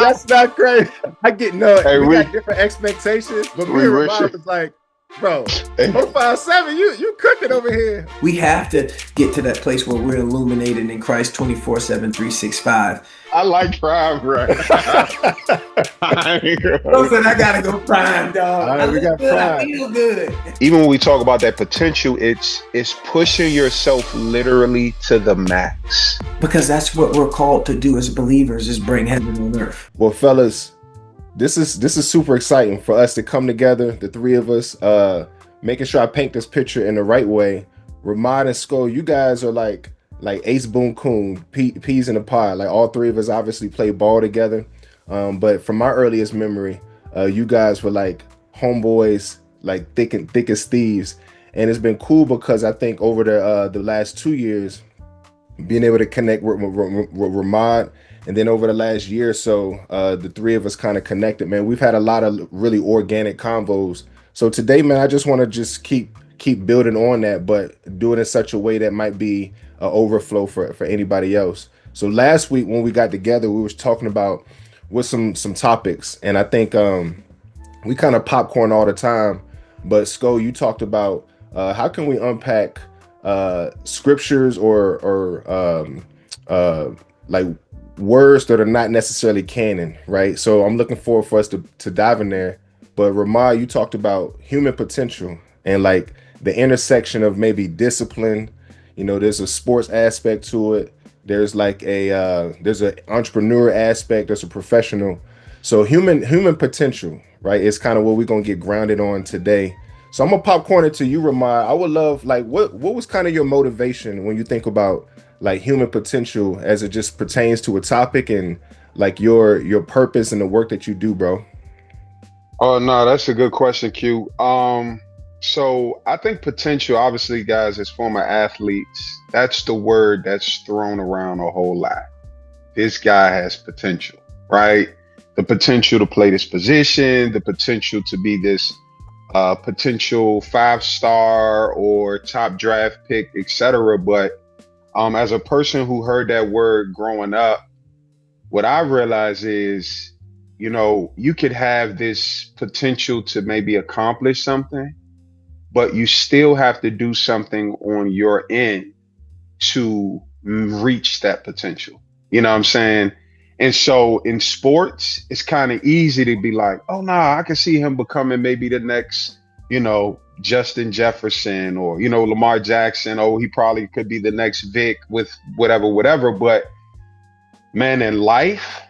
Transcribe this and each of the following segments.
That's not crazy. I get no. Hey, We got different expectations, but me we and wish Ramon it. was like, bro, 057, you cooking over here. We have to get to that place where we're illuminated in Christ 24/7, 365. I like crime, right? I ain't Don't gonna- say I gotta go prime, All dog. I right, we look got good, I pride. feel good. Even when we talk about that potential, it's pushing yourself literally to the max. Because that's what we're called to do as believers, is bring heaven on earth. Well, fellas, this is super exciting for us to come together, the three of us, making sure I paint this picture in the right way. Ramon and Skull, you guys are like Ace Boon Coon, peas in a pod. Like all three of us obviously played ball together. But from my earliest memory, you guys were like homeboys, like thick as thieves. And it's been cool because I think over the last 2 years, being able to connect with Ramon, and then over the last year or so, the three of us kind of connected, man. We've had a lot of really organic convos. So today, man, I just want to just keep building on that, but do it in such a way that might be an overflow for anybody else. So last week when we got together, we was talking about with some topics, and I think we kind of popcorn all the time. But Sko, you talked about how can we unpack scriptures or like words that are not necessarily canon, right? So I'm looking forward for us to dive in there. But Ramah, you talked about human potential and like the intersection of maybe discipline. You know, there's a sports aspect to it. There's like there's an entrepreneur aspect. There's a professional. So human potential, right? Is kind of what we're gonna get grounded on today. So I'm gonna popcorn it to you, Ramah. I would love like what was kind of your motivation when you think about like human potential as it just pertains to a topic and like your purpose and the work that you do, bro. Oh no, that's a good question, Q. So I think potential, obviously, guys, as former athletes, that's the word that's thrown around a whole lot. This guy has potential, right? The potential to play this position, the potential to be this potential 5-star or top draft pick, etc. But as a person who heard that word growing up, what I realize is, you know, you could have this potential to maybe accomplish something, but you still have to do something on your end to reach that potential. You know what I'm saying? And so in sports, it's kind of easy to be like, oh, nah, I can see him becoming maybe the next, you know, Justin Jefferson or, you know, Lamar Jackson. Oh, he probably could be the next Vic with whatever. But man, in life,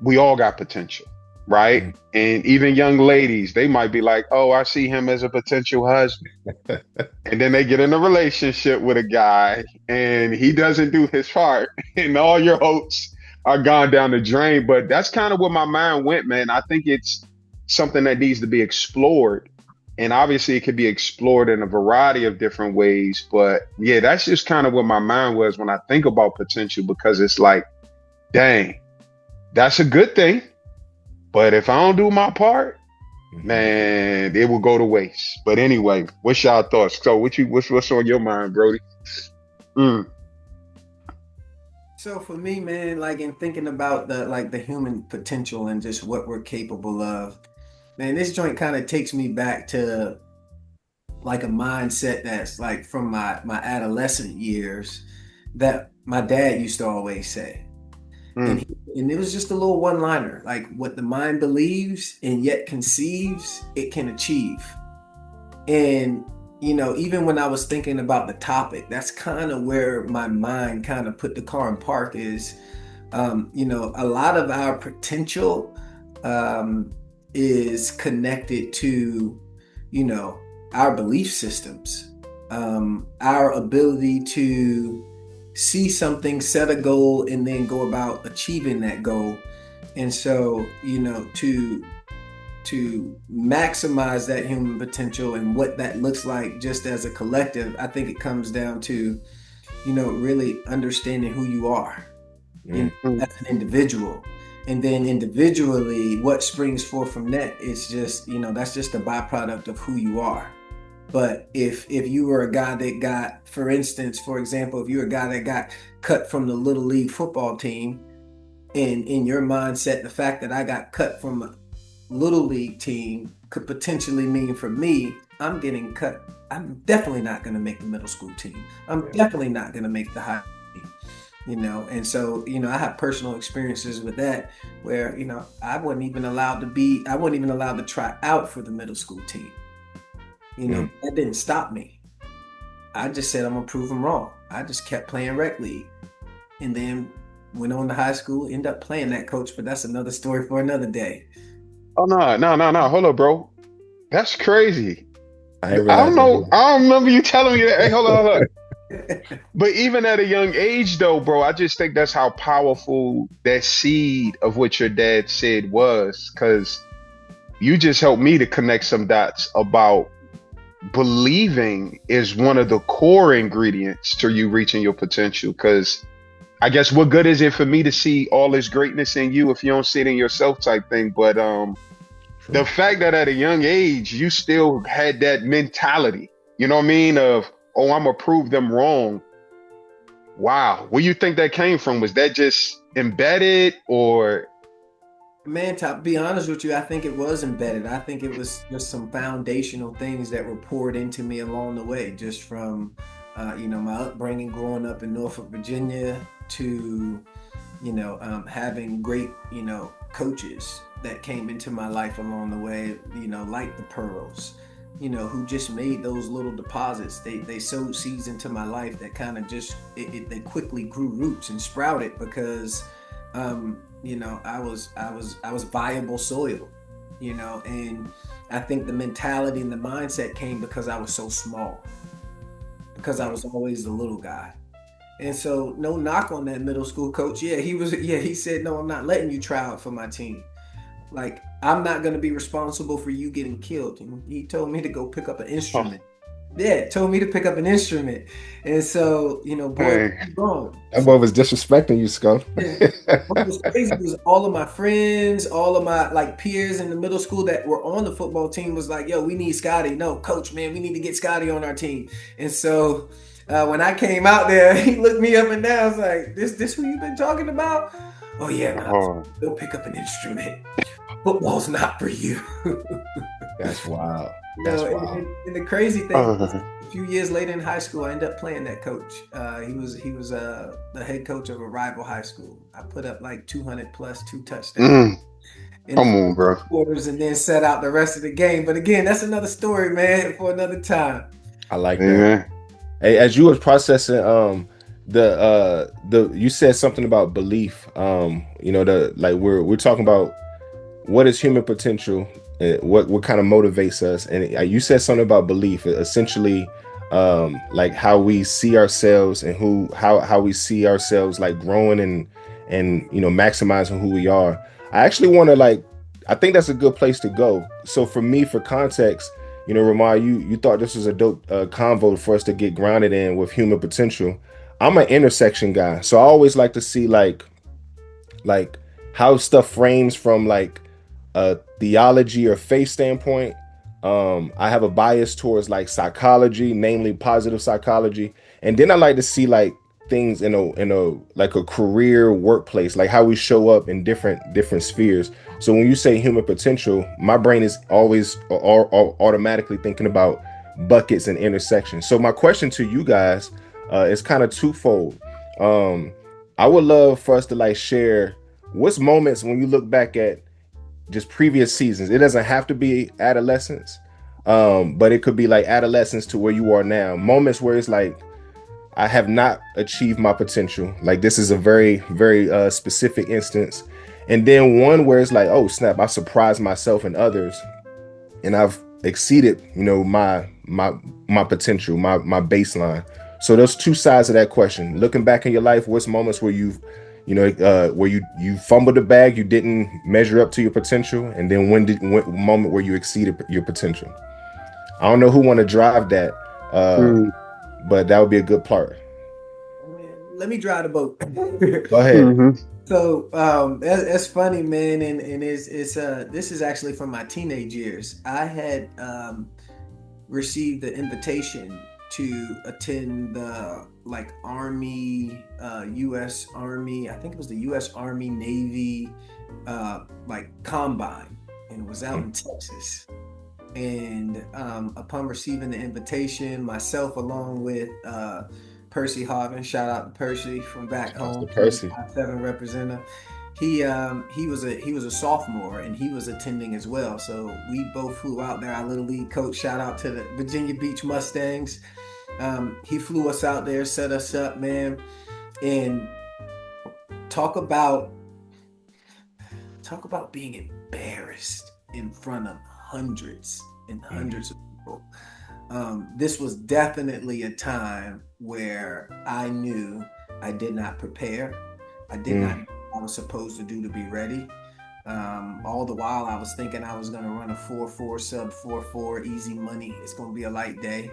we all got potential, right? Mm-hmm. And even young ladies, they might be like, oh, I see him as a potential husband. And then they get in a relationship with a guy and he doesn't do his part and all your hopes are gone down the drain. But that's kind of where my mind went, man. I think it's something that needs to be explored. And obviously it could be explored in a variety of different ways. But yeah, that's just kind of where my mind was when I think about potential, because it's like, dang, that's a good thing. But if I don't do my part, man, it will go to waste. But anyway, what's y'all thoughts? So what's on your mind, Brody? So for me, man, like in thinking about the human potential and just what we're capable of, man, this joint kind of takes me back to like a mindset that's like from my adolescent years that my dad used to always say. And it was just a little one-liner, like what the mind believes and yet conceives, it can achieve. And, you know, even when I was thinking about the topic, that's kind of where my mind kind of put the car in park is, you know, a lot of our potential is connected to, you know, our belief systems, our ability to see something, set a goal, and then go about achieving that goal. And so, you know, to maximize that human potential and what that looks like just as a collective, I think it comes down to, you know, really understanding who you are as an individual. And then individually, what springs forth from that is just, you know, that's just a byproduct of who you are. But if you were a guy that got, for example, if you're a guy that got cut from the Little League football team, And in your mindset, the fact that I got cut from a little league team could potentially mean for me, I'm getting cut. I'm definitely not going to make the middle school team. I'm Yeah. definitely not going to make the high team, and so, I have personal experiences with that where, I wasn't even allowed to try out for the middle school team. Mm. That didn't stop me. I just said, I'm going to prove them wrong. I just kept playing rec league and then went on to high school, ended up playing that coach, but that's another story for another day. Oh no, no, no, no. Hold up, bro. That's crazy. I didn't I don't realize that know. either. I don't remember you telling me that. Hey, hold on, hold on. But even at a young age, though, bro, I just think that's how powerful that seed of what your dad said was. Because you just helped me to connect some dots about believing is one of the core ingredients to you reaching your potential. Because I guess what good is it for me to see all this greatness in you if you don't see it in yourself type thing. But the True. fact that at a young age you still had that mentality, you know what I mean, of, oh, I'm gonna prove them wrong. Wow. Where you think that came from? Was that just embedded or Man, to be honest with you, I think it was embedded. I think it was just some foundational things that were poured into me along the way, just from, my upbringing growing up in Norfolk, Virginia, to, having great, coaches that came into my life along the way, like the Pearls, who just made those little deposits. They sowed seeds into my life that kind of just, they quickly grew roots and sprouted because, I was viable soil, and I think the mentality and the mindset came because I was so small, because I was always the little guy. And so no knock on that middle school coach. He said, no, I'm not letting you try out for my team. Like, I'm not going to be responsible for you getting killed. And he told me to go pick up an oh, instrument. Yeah, told me to pick up an instrument. And so, boy, hey. I'm wrong. That boy was disrespecting you, Scum. Yeah. What was crazy was all of my friends, all of my like peers in the middle school that were on the football team was like, yo, we need Scotty. No, coach, man, we need to get Scotty on our team. And so when I came out there, he looked me up and down. I was like, this who you been talking about? Oh yeah, man, Oh, go pick up an instrument. Football's not for you. That's wild. No, That's and, wild. and, and the crazy thing is, uh, a few years later in high school, I ended up playing that coach. He was the head coach of a rival high school. I put up like 200 plus 2 touchdowns mm, in the come on, bro. quarters, and then set out the rest of the game. But again, that's another story, man, for another time. I like that. Amen. Hey, as you was processing the you said something about belief. The like we're talking about what is human potential, what kind of motivates us, and you said something about belief, essentially, like how we see ourselves and how we see ourselves like growing and maximizing who we are. I actually want to like, I think that's a good place to go. So for me, for context, Ramar, you thought this was a dope convo for us to get grounded in with human potential. I'm an intersection guy, so I always like to see like how stuff frames from like a theology or faith standpoint. I have a bias towards like psychology, namely positive psychology, and then I like to see like things in a like a career workplace, like how we show up in different spheres. So when you say human potential, my brain is always automatically thinking about buckets and intersections. So my question to you guys is kind of twofold. Um, I would love for us to like share what's moments when you look back at just previous seasons. It doesn't have to be adolescence, but it could be like adolescence to where you are now. Moments where it's like I have not achieved my potential. Like this is a very very specific instance, and then one where it's like, oh snap, I surprised myself and others, and I've exceeded my potential, my baseline. So those two sides of that question. Looking back in your life, what's moments where where you fumbled the bag, you didn't measure up to your potential, and then when moment where you exceeded your potential. I don't know who want to drive that, uh, Mm, but that would be a good part. Man, let me drive the boat. Go ahead. hmm So that's funny, man, and it's this is actually from my teenage years. I had received the invitation to attend the like Army, U.S. Army. I think it was the U.S. Army Navy, like combine, and it was out in Texas. And upon receiving the invitation, myself along with Percy Harvin, shout out to Percy from back Shouts to home, Percy. 7 representative. He was a sophomore and he was attending as well. So we both flew out there. Our little league coach, shout out to the Virginia Beach Mustangs. He flew us out there, set us up, man, and talk about talk about being embarrassed in front of hundreds and hundreds of people. This was definitely a time where I knew I did not prepare. I did not know what I was supposed to do to be ready. All the while I was thinking I was going to run a 4-4 sub 4-4 easy money. It's going to be a light day.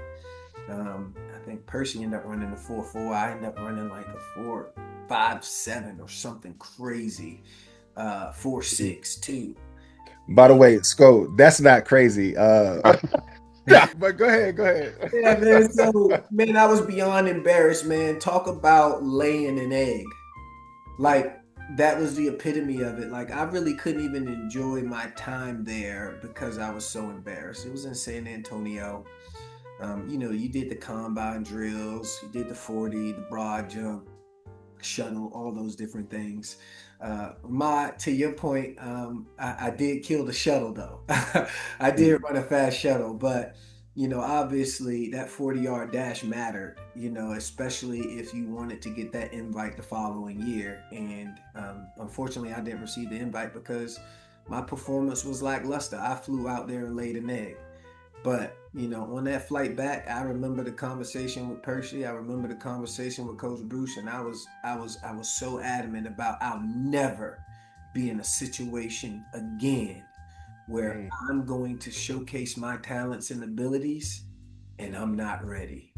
I think Percy ended up running a 4-4. I ended up running like a 4-5-7 or something crazy. 4-6 too. By the way, Sco, that's not crazy. But go ahead. Yeah, man. So, man, I was beyond embarrassed, man. Talk about laying an egg. Like, that was the epitome of it. Like, I really couldn't even enjoy my time there because I was so embarrassed. It was in San Antonio. You did the combine drills, you did the 40, the broad jump, shuttle, all those different things. To your point, I did kill the shuttle though. I did run a fast shuttle, but obviously that 40-yard dash mattered, especially if you wanted to get that invite the following year. And unfortunately, I didn't receive the invite because my performance was lackluster. I flew out there and laid an egg. But, on that flight back, I remember the conversation with Percy. I remember the conversation with Coach Bruce, and I was so adamant about I'll never be in a situation again where I'm going to showcase my talents and abilities and I'm not ready.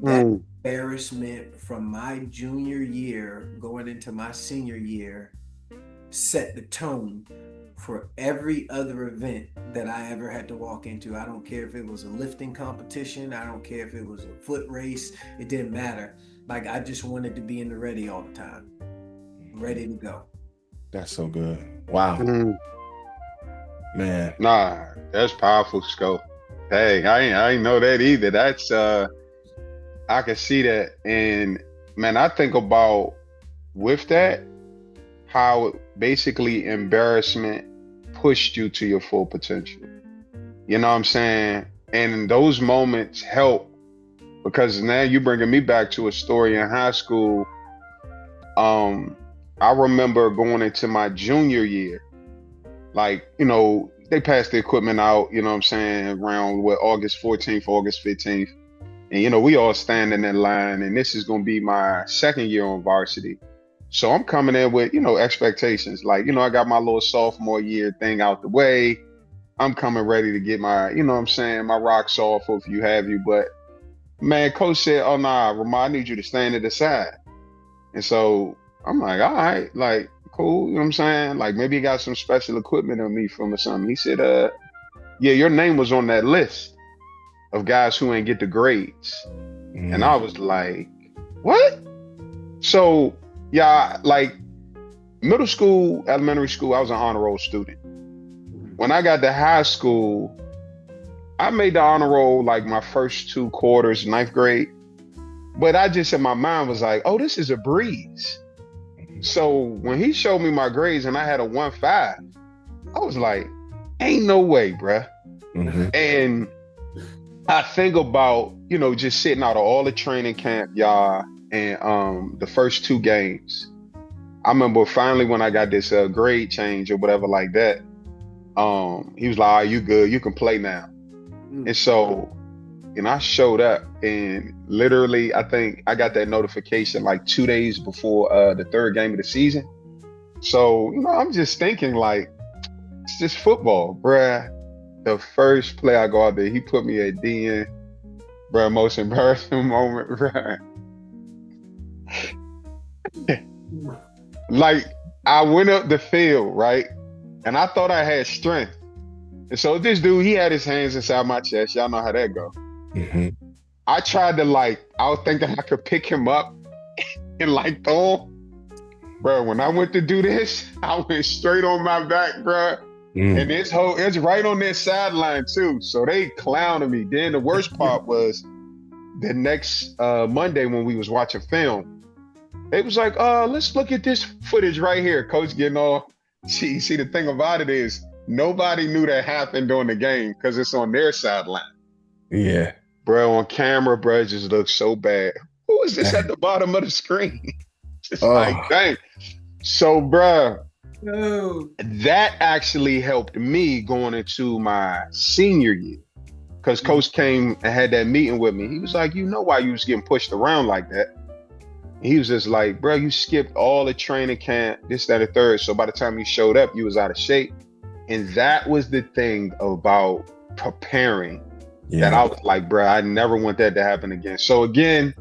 That embarrassment from my junior year going into my senior year set the tone for every other event that I ever had to walk into. I don't care if it was a lifting competition. I don't care if it was a foot race. It didn't matter. Like, I just wanted to be in the ready all the time. Ready to go. That's so good. Wow. Man. Nah, that's powerful, Scope. Hey, I ain't know that either. That's I can see that. And man, I think about with that, how basically embarrassment pushed you to your full potential. You know what I'm saying? And those moments help because now you're bringing me back to a story in high school. I remember going into my junior year, like, they passed the equipment out, you know what I'm saying, around August 14th, August 15th. And, we all standing in line, and this is going to be my second year on varsity. So I'm coming in with, expectations. Like, I got my little sophomore year thing out the way. I'm coming ready to get my, my rocks off if you have you. But man, coach said, oh, nah, Ramon, I need you to stand at the side. And so I'm like, all right, like, cool. You know what I'm saying? Like, maybe he got some special equipment on me from or something. He said, yeah, your name was on that list of guys who ain't get the grades. And I was like, what? So, yeah, like middle school, elementary school, I was an honor roll student. When I got to high school, I made the honor roll like my first 2 quarters, 9th grade. But I just in my mind was like, oh, this is a breeze. So when he showed me my grades and I had a 1.5, I was like, ain't no way, bruh. And I think about, just sitting out of all the training camp, y'all, and the first 2 games. I remember finally when I got this grade change or whatever like that, he was like, "Are you good? You can play now." And so, I showed up, and literally, I think I got that notification like 2 days before the 3rd game of the season. So, I'm just thinking like, it's just football, bruh. The first play I go out there, he put me at DN, bruh, most embarrassing moment, bruh. Like, I went up the field, right? And I thought I had strength. And so this dude, he had his hands inside my chest. Y'all know how that go. I tried to like, I was thinking I could pick him up and like throw him. Bro, when I went to do this, I went straight on my back, bro. And Mm. it's right on their sideline too. So they clowning me. Then the worst part was the next Monday when we was watching film, they was like, let's look at this footage right here. Coach getting all, see, the thing about it is nobody knew that happened during the game because it's on their sideline. Yeah. Bro, on camera, bro, it just looks so bad. Who is this at the bottom of the screen? Just like, Oh, dang. So, bro, Oh, that actually helped me going into my senior year. Because Coach came and had that meeting with me. He was like, you know why you was getting pushed around like that? And he was just like, bro, you skipped all the training camp, this, that, and third. So by the time you showed up, you was out of shape. And that was the thing about preparing that I yeah. was like, bro, I never want that to happen again. So again,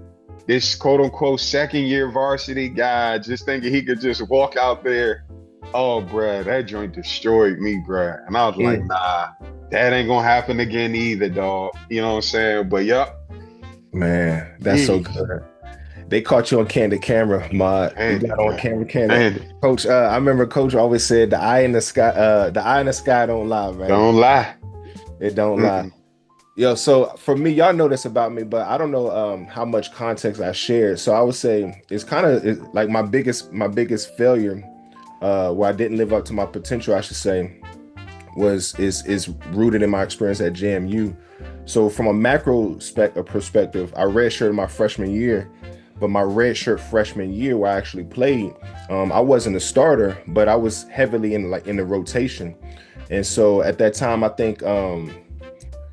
this quote unquote second year varsity guy just thinking he could just walk out there. Oh, bro, that joint destroyed me, bro. And I was like, Mm. nah, that ain't gonna happen again either, dog. You know what I'm saying? But yep. Man, that's so Mm, good. They caught you on candid camera, Mod. You Andy, got on bro. camera candid. Andy, Coach, I remember Coach always said the eye in the sky don't lie, man. don't lie. It don't lie. Mm-mm. Yo, so for me, y'all know this about me, but I don't know how much context I shared. So I would say it's kind of like my biggest failure, where I didn't live up to my potential, I should say, is rooted in my experience at JMU. So from a perspective, I redshirted my freshman year, but my redshirt freshman year where I actually played, I wasn't a starter, but I was heavily in the rotation. And so at that time, I think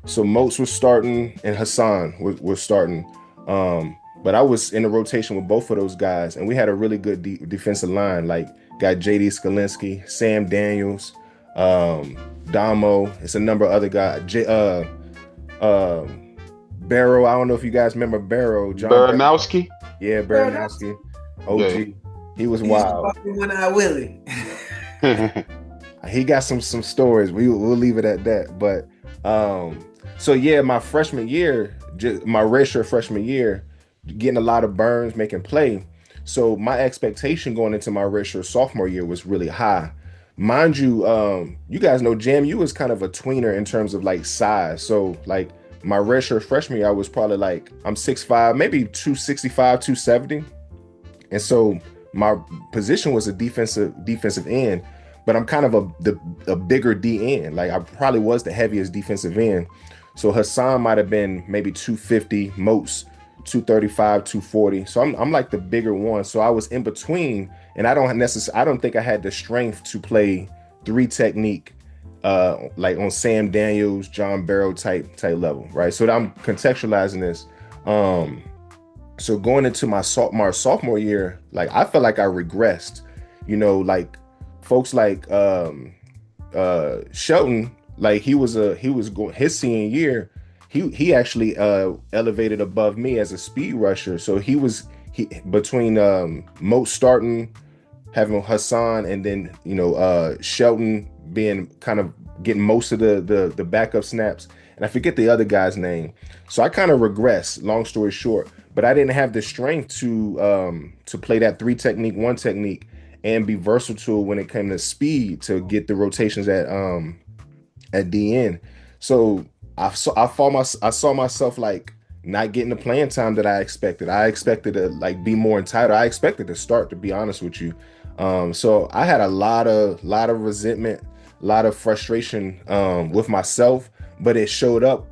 so Moats was starting and Hassan was starting. But I was in the rotation with both of those guys, and we had a really good defensive line. Like got JD Skalinsky, Sam Daniels, Damo. It's a number of other guys. Uh, Barrow. I don't know if you guys remember Barrow. John Barrow. Baranowski? Yeah, bro, that's Baranowski. Yeah. OG. He was he used to wild. call me One Eye Willie. He got some stories. We'll leave it at that. But so yeah, my freshman year, my redshirt freshman year, getting a lot of burns, making play. So my expectation going into my redshirt sophomore year was really high. Mind you, you guys know JMU is kind of a tweener in terms of like size. So like my redshirt freshman year, I was probably like I'm 6'5", maybe 265, 270. And so my position was a defensive end, but I'm kind of a bigger D end. Like I probably was the heaviest defensive end. So Hassan might have been maybe 250, most 235, 240. So I'm like the bigger one. So I was in between, and I don't think I had the strength to play three technique, like on Sam Daniels, John Barrow type level, right? So I'm contextualizing this. So going into my sophomore year, like I felt like I regressed, like folks like Shelton, like his senior year, he actually elevated above me as a speed rusher. So he between Moat starting, having Hassan, and then Shelton being kind of getting most of the backup snaps, and I forget the other guy's name. So I kind of regressed, long story short, but I didn't have the strength to play that three technique, one technique, and be versatile when it came to speed to get the rotations at DN. So I saw myself like not getting the playing time that I expected. I expected to like be more entitled. I expected to start, to be honest with you. So I had a lot of resentment, a lot of frustration with myself, but it showed up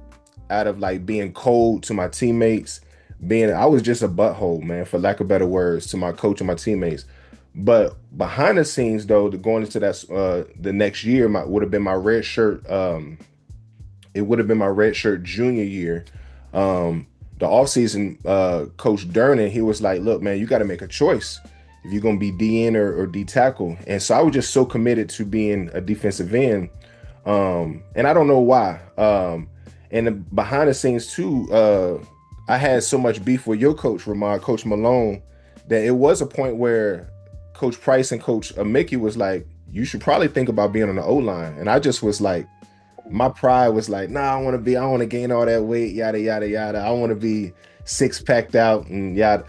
out of like being cold to my teammates. I was just a butthole, man, for lack of better words, to my coach and my teammates. But behind the scenes, though, going into that the next year, would have been my red shirt. It would have been my red shirt junior year. The offseason, Coach Durnan, he was like, "Look, man, you got to make a choice if you're gonna be DN or D tackle." And so I was just so committed to being a defensive end, and I don't know why. And behind the scenes too, I had so much beef with your coach, Ramon, Coach Malone, that it was a point where Coach Price and Coach Mickey was like, "You should probably think about being on the O line." And I just was like, my pride was like, nah, I want to gain all that weight, yada yada yada. I want to be six packed out and yada.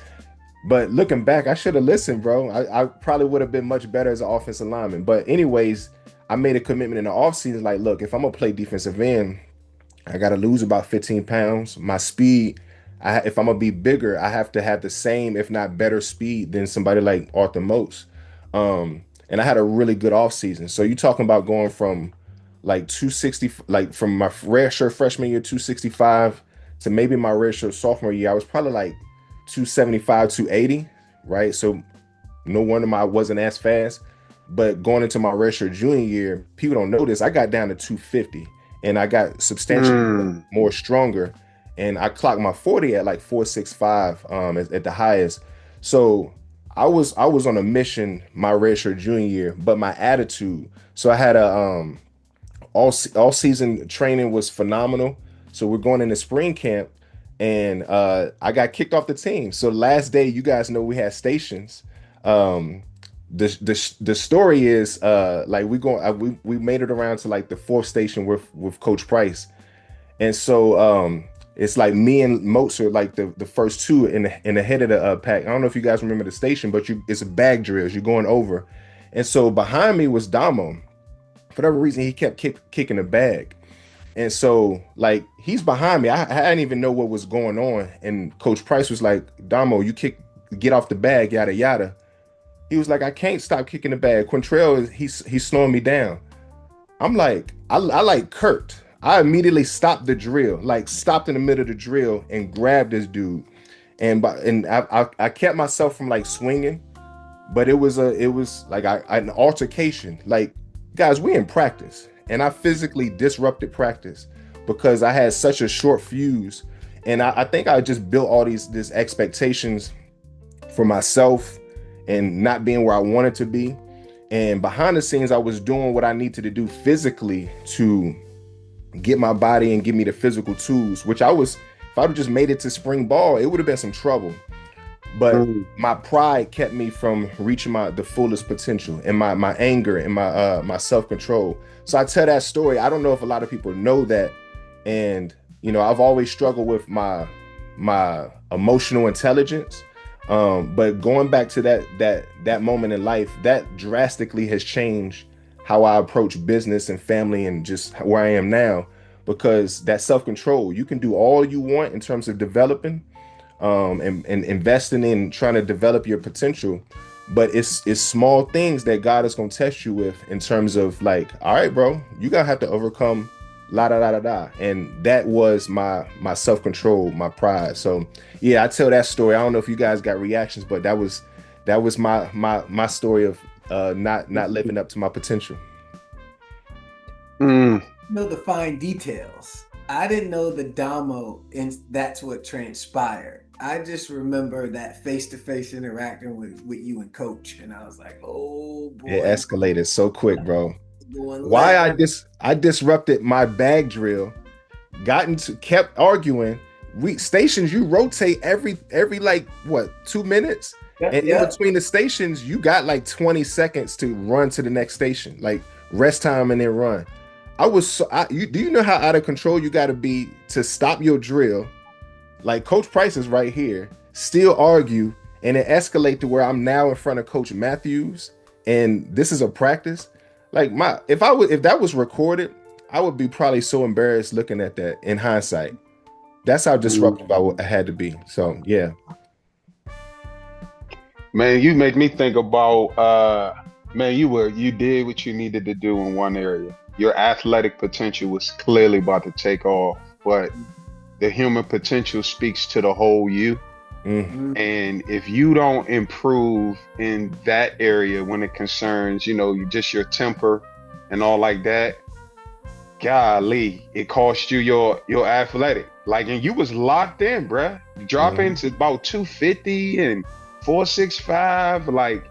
But looking back, I should have listened, bro. I probably would have been much better as an offensive lineman. But anyways, I made a commitment in the offseason. Like, look, if I'm gonna play defensive end, I got to lose about 15 pounds. My speed, if I'm gonna be bigger, I have to have the same, if not better, speed than somebody like Arthur Moats. And I had a really good offseason. So you talking about going from like 260, like from my red shirt freshman year, 265 to maybe my red shirt sophomore year, I was probably like 275, 280, right? So no wonder I wasn't as fast. But going into my redshirt junior year, people don't know this. I got down to 250 and I got substantially more stronger. And I clocked my 40 at like 465 at the highest. So I was on a mission my redshirt junior year, but my attitude. So I had a all season training was phenomenal. So we're going into spring camp and I got kicked off the team. So last day, you guys know we had stations. Um, the story is like we made it around to like the fourth station with Coach Price, and so it's like me and Moats are like the first two in the head of the pack. I don't know if you guys remember the station, but it's a bag drills. You're going over, and so behind me was Damo. For whatever reason, he kept kicking the bag. And so, like, he's behind me. I didn't even know what was going on. And Coach Price was like, Damo, get off the bag, yada, yada. He was like, I can't stop kicking the bag. Quantrell, he's slowing me down. I'm like, I like Kurt. I immediately stopped the drill, like stopped in the middle of the drill and grabbed this dude. And I kept myself from like swinging, but it was like an altercation. Like, guys, we in practice. And I physically disrupted practice because I had such a short fuse. And I think I just built all these expectations for myself and not being where I wanted to be. And behind the scenes, I was doing what I needed to do physically to get my body and give me the physical tools, which if I would have just made it to spring ball, it would have been some trouble. But my pride kept me from reaching the fullest potential, and my anger and my self-control. So I tell that story. I don't know if a lot of people know that. And, I've always struggled with my emotional intelligence. But going back to that moment in life, that drastically has changed how I approach business and family and just where I am now, because that self-control, you can do all you want in terms of developing and investing in trying to develop your potential. But it's small things that God is going to test you with in terms of like, all right, bro, you got to have to overcome la da da da da. And that was my self-control, my pride. So yeah, I tell that story. I don't know if you guys got reactions, but that was my story of not living up to my potential. Know the fine details. I didn't know the Damo, and that's what transpired. I just remember that face-to-face interacting with you and Coach, and I was like, "Oh boy!" It escalated so quick, bro. Why I disrupted my bag drill, kept arguing. Stations, you rotate every like what 2 minutes, and in between the stations, you got like 20 seconds to run to the next station, like rest time and then run. Do you know how out of control you got to be to stop your drill? Like Coach Price is right here, still argue, and it escalate to where I'm now in front of Coach Matthews, and this is a practice. Like if that was recorded, I would be probably so embarrassed looking at that in hindsight. That's how disruptive I had to be. So yeah. Man, you make me think about man, you did what you needed to do in one area. Your athletic potential was clearly about to take off, but the human potential speaks to the whole you. Mm-hmm. And if you don't improve in that area when it concerns, just your temper and all like that, golly, it cost you your athletic. Like, and you was locked in, bruh. Dropping to about 250 and 465, like,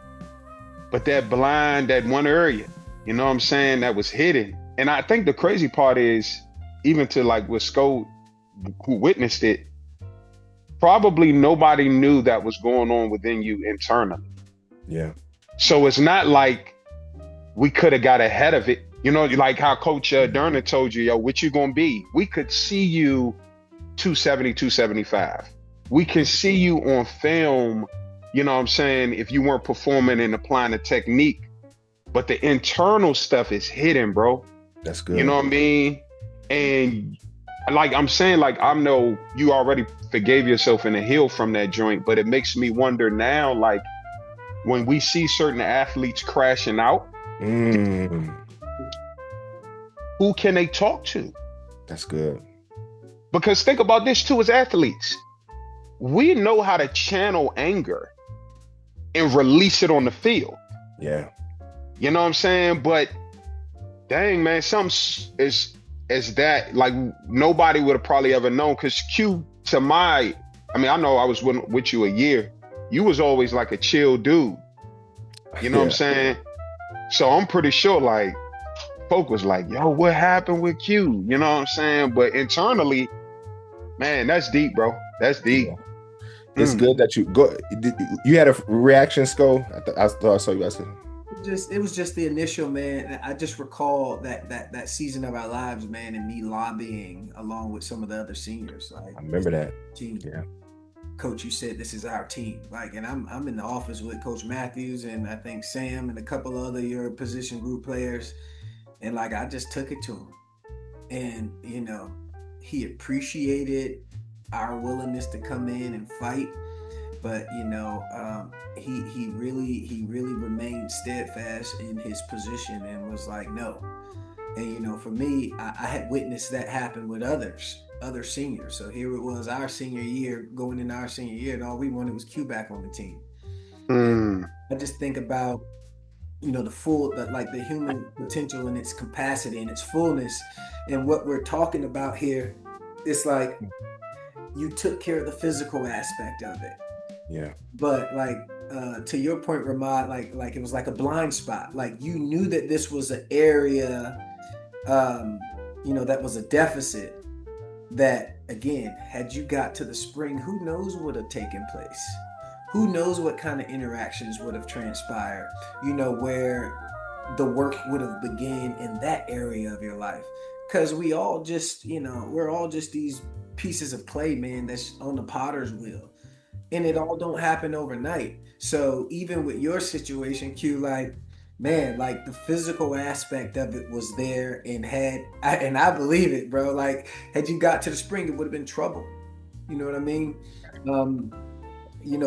but that one area, you know what I'm saying, that was hidden. And I think the crazy part is, even to like with Scout, who witnessed it, probably nobody knew that was going on within you internally. Yeah. So it's not like we could have got ahead of it You know, like how Coach Derner told you, yo, what you gonna be? We could see you 270, 275. We can see you on film, you know what I'm saying, if you weren't performing and applying the technique, but the internal stuff is hidden, bro. That's You know good. what I mean? And like I'm saying, like I know you already forgave yourself and healed from that joint, but it makes me wonder now, like when we see certain athletes crashing out, Mm, who can they talk to? that's good. Because think about this too, as athletes, we know how to channel anger and release it on the field. Yeah. You know what I'm saying? But dang, man, some is that like nobody would have probably ever known. Because Q, to my, I mean, I know I was with you a year. You was always like a chill dude. You know what I'm Yeah. saying? So I'm pretty sure like folk was like, yo, what happened with Q? You know what I'm saying? But internally, man, that's deep, bro. That's deep. Yeah. It's Mm. good that you go. You had a reaction, Skull. I thought I saw you guys. It was just the initial, man. I just recall that season of our lives, man, and me lobbying along with some of the other seniors, like I this remember that. team. Yeah. Coach, you said this is our team. Like, and I'm in the office with Coach Matthews and I think Sam and a couple of other your position group players. And like I just took it to him. And, he appreciated our willingness to come in and fight. But he really remained steadfast in his position and was like, no. And for me, I had witnessed that happen with other seniors. So here it was, our senior year, going into our senior year, and all we wanted was Q back on the team. And Mm. I just think about the full, like the human potential and its capacity and its fullness, and what we're talking about here. It's like you took care of the physical aspect of it, Yeah. but like to your point, Ramad, like it was like a blind spot. Like you knew that this was an area, that was a deficit. That again, had you got to the spring, who knows what would have taken place? Who knows what kind of interactions would have transpired? Where the work would have begun in that area of your life. Because we all just, we're all just these pieces of clay, man, that's on the potter's wheel, and it all don't happen overnight. So even with your situation, Q, like, man, like the physical aspect of it was there, and I believe it, bro. Like, had you got to the spring, it would have been trouble. You know what I mean? Um,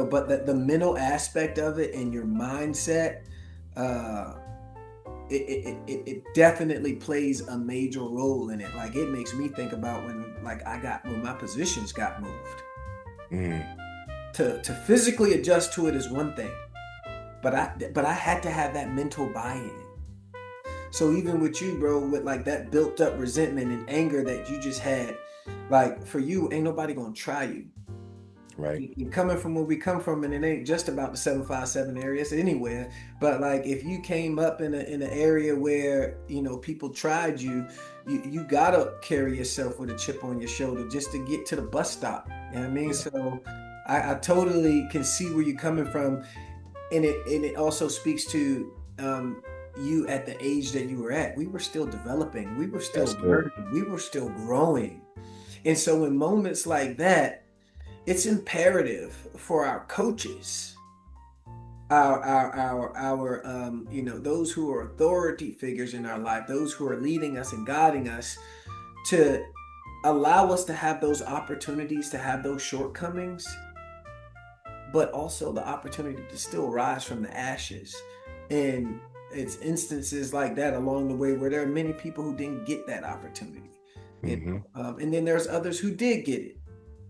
but the mental aspect of it and your mindset, uh, it definitely plays a major role in it. Like, it makes me think about when my positions got moved. Mm, To physically adjust to it is one thing, but I had to have that mental buy-in. So even with you, bro, with like that built up resentment and anger that you just had, like for you, ain't nobody gonna try you. right. You're coming from where we come from, and it ain't just about the 757 areas anywhere. But like if you came up in an area where people tried you, you gotta carry yourself with a chip on your shoulder just to get to the bus stop. You know what I mean? Yeah. So I totally can see where you're coming from, and it also speaks to you at the age that you were at. We were still developing, we were That's still good. learning, we were still growing. And so in moments like that, it's imperative for our coaches, our those who are authority figures in our life, those who are leading us and guiding us, to allow us to have those opportunities, to have those shortcomings, but also the opportunity to still rise from the ashes. And it's instances like that along the way where there are many people who didn't get that opportunity, Hmm. and then there's others who did get it.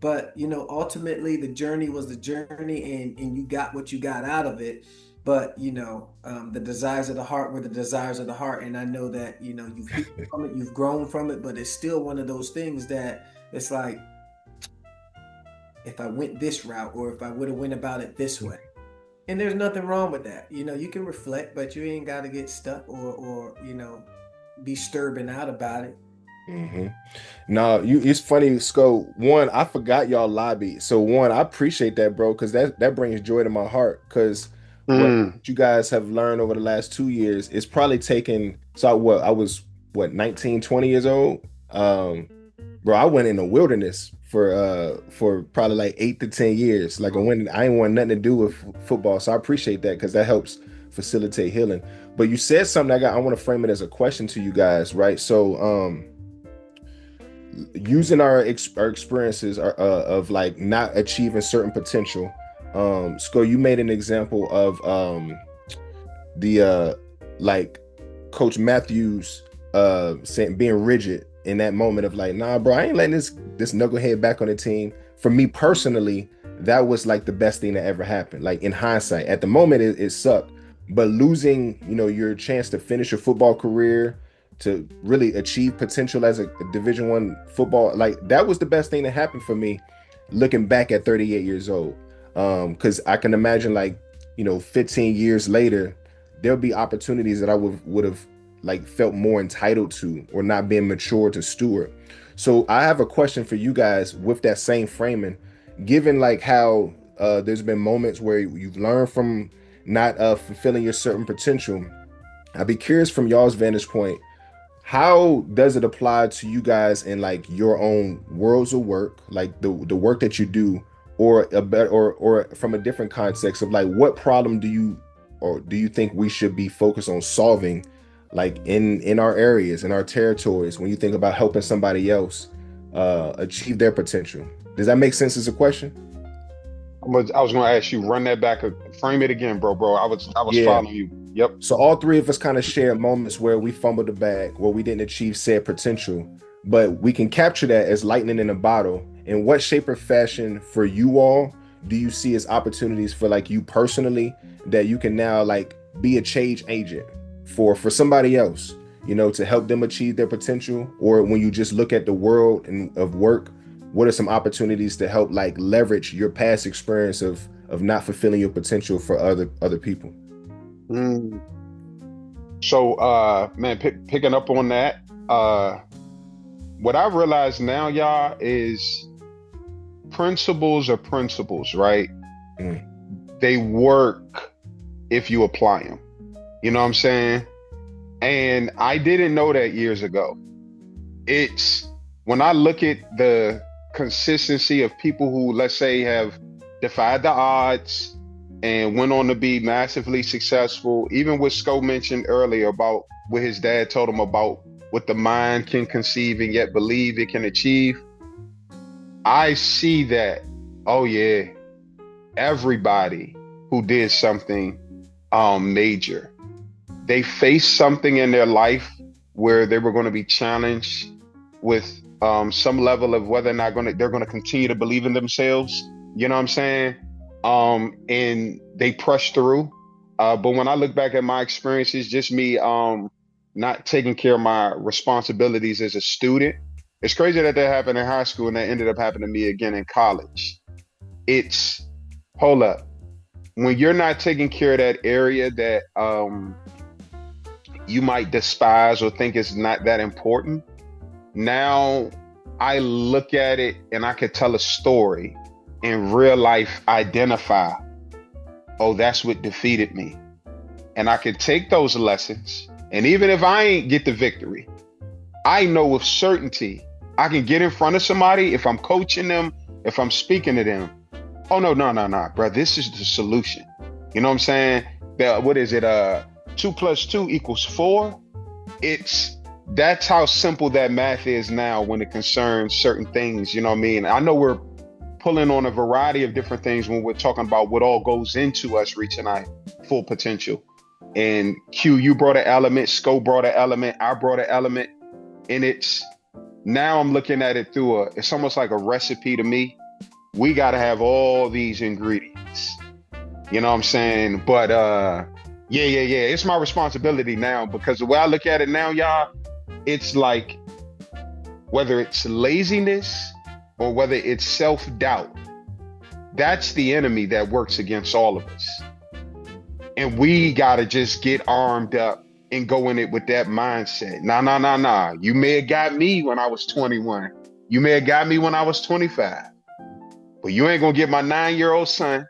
But ultimately the journey was the journey, and you got what you got out of it. But the desires of the heart were the desires of the heart, and I know that you've healed from it, you've grown from it, but it's still one of those things that it's like, if I went this route, or if I would have went about it this way. And there's nothing wrong with that. You can reflect, but you ain't got to get stuck, or be stubborn out about it. Hmm. No, it's funny, Sco. One, I forgot y'all lobby. So one, I appreciate that, bro, because that brings joy to my heart. Because what Mm. you guys have learned over the last 2 years is probably taken So I was what 19, 20 years old. Um, bro, I went in the wilderness for probably like 8 to 10 years. Like I ain't want nothing to do with football. So I appreciate that because that helps facilitate healing. But you said something I want to frame it as a question to you guys, right? So using our experiences of like not achieving certain potential. Sko, you made an example of the like Coach Matthews saying being rigid in that moment of like, nah, bro, I ain't letting this knucklehead back on the team. For me personally, that was like the best thing that ever happened. Like in hindsight, at the moment it sucked, but losing, your chance to finish your football career, to really achieve potential as a Division 1 football, like that was the best thing that happened for me. Looking back at 38 years old, because I can imagine like 15 years later there'll be opportunities that I would have like felt more entitled to or not being mature to steward. So I have a question for you guys with that same framing, given like how there's been moments where you've learned from not fulfilling your certain potential. I'd be curious from y'all's vantage point, how does it apply to you guys in like your own worlds of work, like the work that you do, or a better or from a different context of like what problem do you think we should be focused on solving, like in our areas, in our territories, when you think about helping somebody else achieve their potential? Does that make sense as a question? I was going to ask you, run that back, frame it again, bro. I was Yeah. following you. Yep. So all three of us kind of share moments where we fumbled the bag, where we didn't achieve said potential, but we can capture that as lightning in a bottle. In what shape or fashion for you all do you see as opportunities for like you personally that you can now like be a change agent for somebody else, to help them achieve their potential? Or when you just look at the world and of work, what are some opportunities to help like leverage your past experience of not fulfilling your potential for other people? Mm. So, man, picking up on that, what I realize now, y'all, is principles are principles, right? Mm. They work if you apply them. You know what I'm saying? And I didn't know that years ago. It's when I look at the consistency of people who, let's say, have defied the odds and went on to be massively successful, even what Sco mentioned earlier about what his dad told him about what the mind can conceive and yet believe it can achieve. I see that, oh yeah, everybody who did something major, they faced something in their life where they were going to be challenged with some level of whether or not they're going to continue to believe in themselves. You know what I'm saying? And they pressed through. But when I look back at my experiences, just me not taking care of my responsibilities as a student, it's crazy that happened in high school and that ended up happening to me again in college. It's, hold up, when you're not taking care of that area that you might despise or think is not that important. Now I look at it and I could tell a story in real life, identify, oh, that's what defeated me. And I can take those lessons. And even if I ain't get the victory, I know with certainty I can get in front of somebody if I'm coaching them, if I'm speaking to them. Oh, no, bro, this is the solution. You know what I'm saying? What is it? 2 + 2 = 4. That's how simple that math is now when it concerns certain things. You know what I mean? I know we're pulling on a variety of different things when we're talking about what all goes into us reaching our full potential. And Q, you brought an element, Sco brought an element, I brought an element. And now I'm looking at it through it's almost like a recipe to me. We got to have all these ingredients. You know what I'm saying? But yeah. It's my responsibility now, because the way I look at it now, y'all, it's like whether it's laziness or whether it's self-doubt, that's the enemy that works against all of us. And we got to just get armed up and go in it with that mindset. Nah. You may have got me when I was 21. You may have got me when I was 25. But you ain't going to get my 9-year-old son.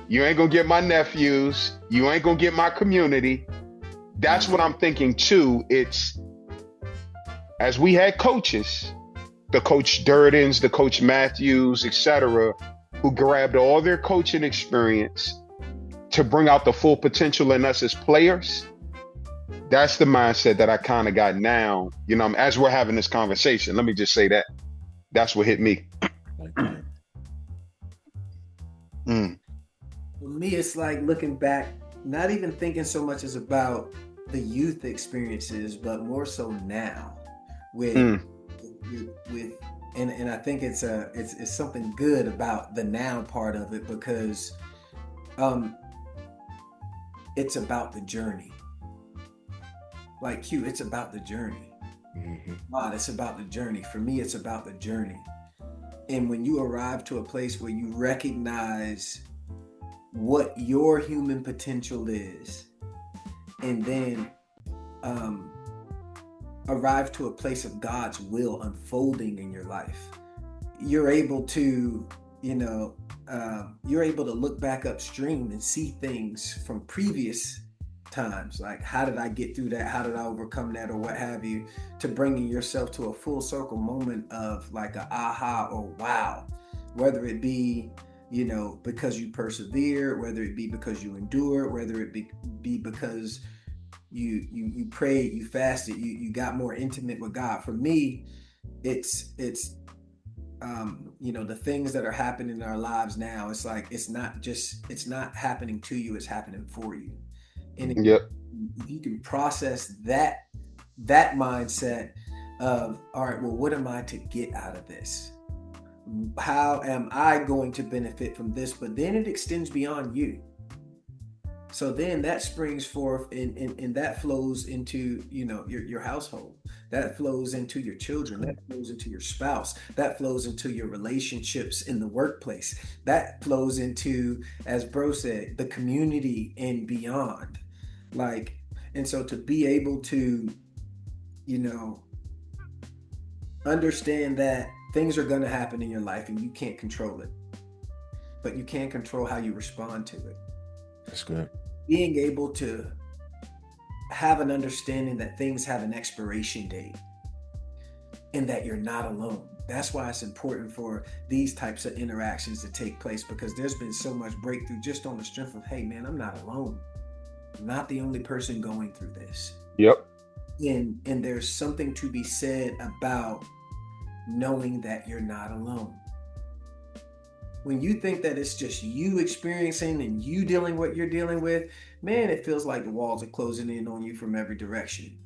You ain't going to get my nephews. You ain't going to get my community. That's what I'm thinking too. It's, as we had coaches, the Coach Durdens, the Coach Matthews, etc., who grabbed all their coaching experience to bring out the full potential in us as players. That's the mindset that I kind of got now. You know, as we're having this conversation, let me just say that. That's what hit me. For me, it's like looking back, not even thinking so much as about the youth experiences, but more so now with and I think it's something good about the now part of it, because it's about the journey. Like Q, it's about the journey. God, it's about the journey. For me, it's about the journey. And when you arrive to a place where you recognize what your human potential is, and then arrive to a place of God's will unfolding in your life, you're able to, you're able to look back upstream and see things from previous times, like how did I get through that, how did I overcome that, or what have you, to bringing yourself to a full circle moment of like a aha or wow, whether it be because you persevere, whether it be because you endure, whether it be because you prayed, you fasted, you got more intimate with God. For me, it's the things that are happening in our lives now, it's like it's not happening to you, it's happening for you. And if you can process that mindset of, all right, well, what am I to get out of this? How am I going to benefit from this? But then it extends beyond you. So then that springs forth and that flows into, your household. That flows into your children. That flows into your spouse. That flows into your relationships in the workplace. That flows into, as bro said, the community and beyond. And so to be able to, understand that things are going to happen in your life and you can't control it, but you can control how you respond to it. That's good. Being able to have an understanding that things have an expiration date and that you're not alone. That's why it's important for these types of interactions to take place, because there's been so much breakthrough just on the strength of, hey man, I'm not alone. I'm not the only person going through this. Yep. And there's something to be said about knowing that you're not alone. When you think that it's just you experiencing and you dealing what you're dealing with, man, it feels like the walls are closing in on you from every direction.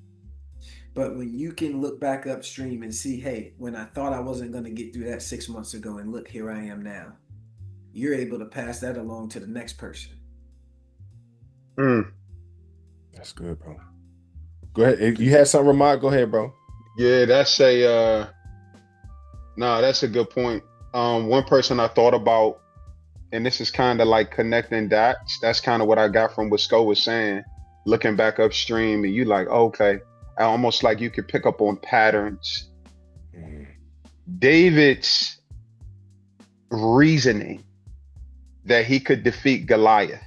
But when you can look back upstream and see, hey, when I thought I wasn't going to get through that 6 months ago, and look, here I am now, you're able to pass that along to the next person. That's good, bro. Go ahead. If you had something, Ramad, go ahead, bro. Yeah, that's a good point. One person I thought about, and this is kind of like connecting dots. That's kind of what I got from what Sko was saying, looking back upstream, and you like, okay, almost like you could pick up on patterns. David's reasoning that he could defeat Goliath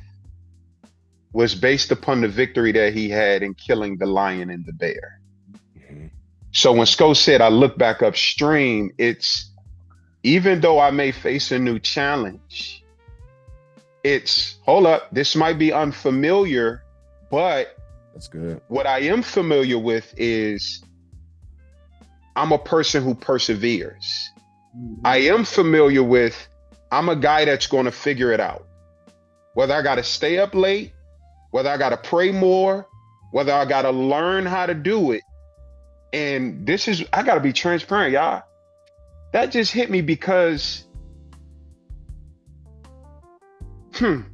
was based upon the victory that he had in killing the lion and the bear. So when Sko said, I look back upstream, it's, even though I may face a new challenge, it's, hold up, this might be unfamiliar, but that's good. What I am familiar with is I'm a person who perseveres. I am familiar with, I'm a guy that's going to figure it out. Whether I got to stay up late, whether I got to pray more, whether I got to learn how to do it. And this is, I got to be transparent, y'all. That just hit me because when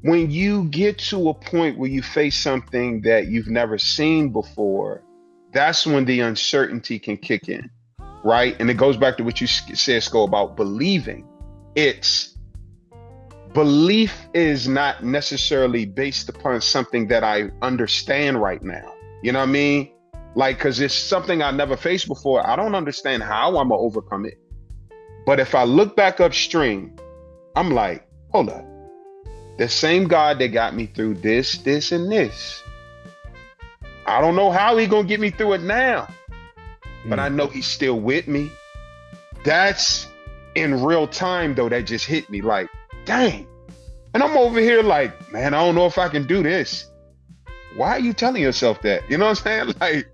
you get to a point where you face something that you've never seen before, that's when the uncertainty can kick in, right? And it goes back to what you said, Sko, about believing. Belief is not necessarily based upon something that I understand right now. You know what I mean? Like, because it's something I never faced before. I don't understand how I'm going to overcome it. But if I look back upstream, I'm like, hold up. The same God that got me through this, and this I don't know how he gonna get me through it now, but I Mm. know he's still with me. That's in real time though. That just hit me like, dang. And I'm over here like, man, I don't know if I can do this. Why are you telling yourself that? You know what I'm saying? Like,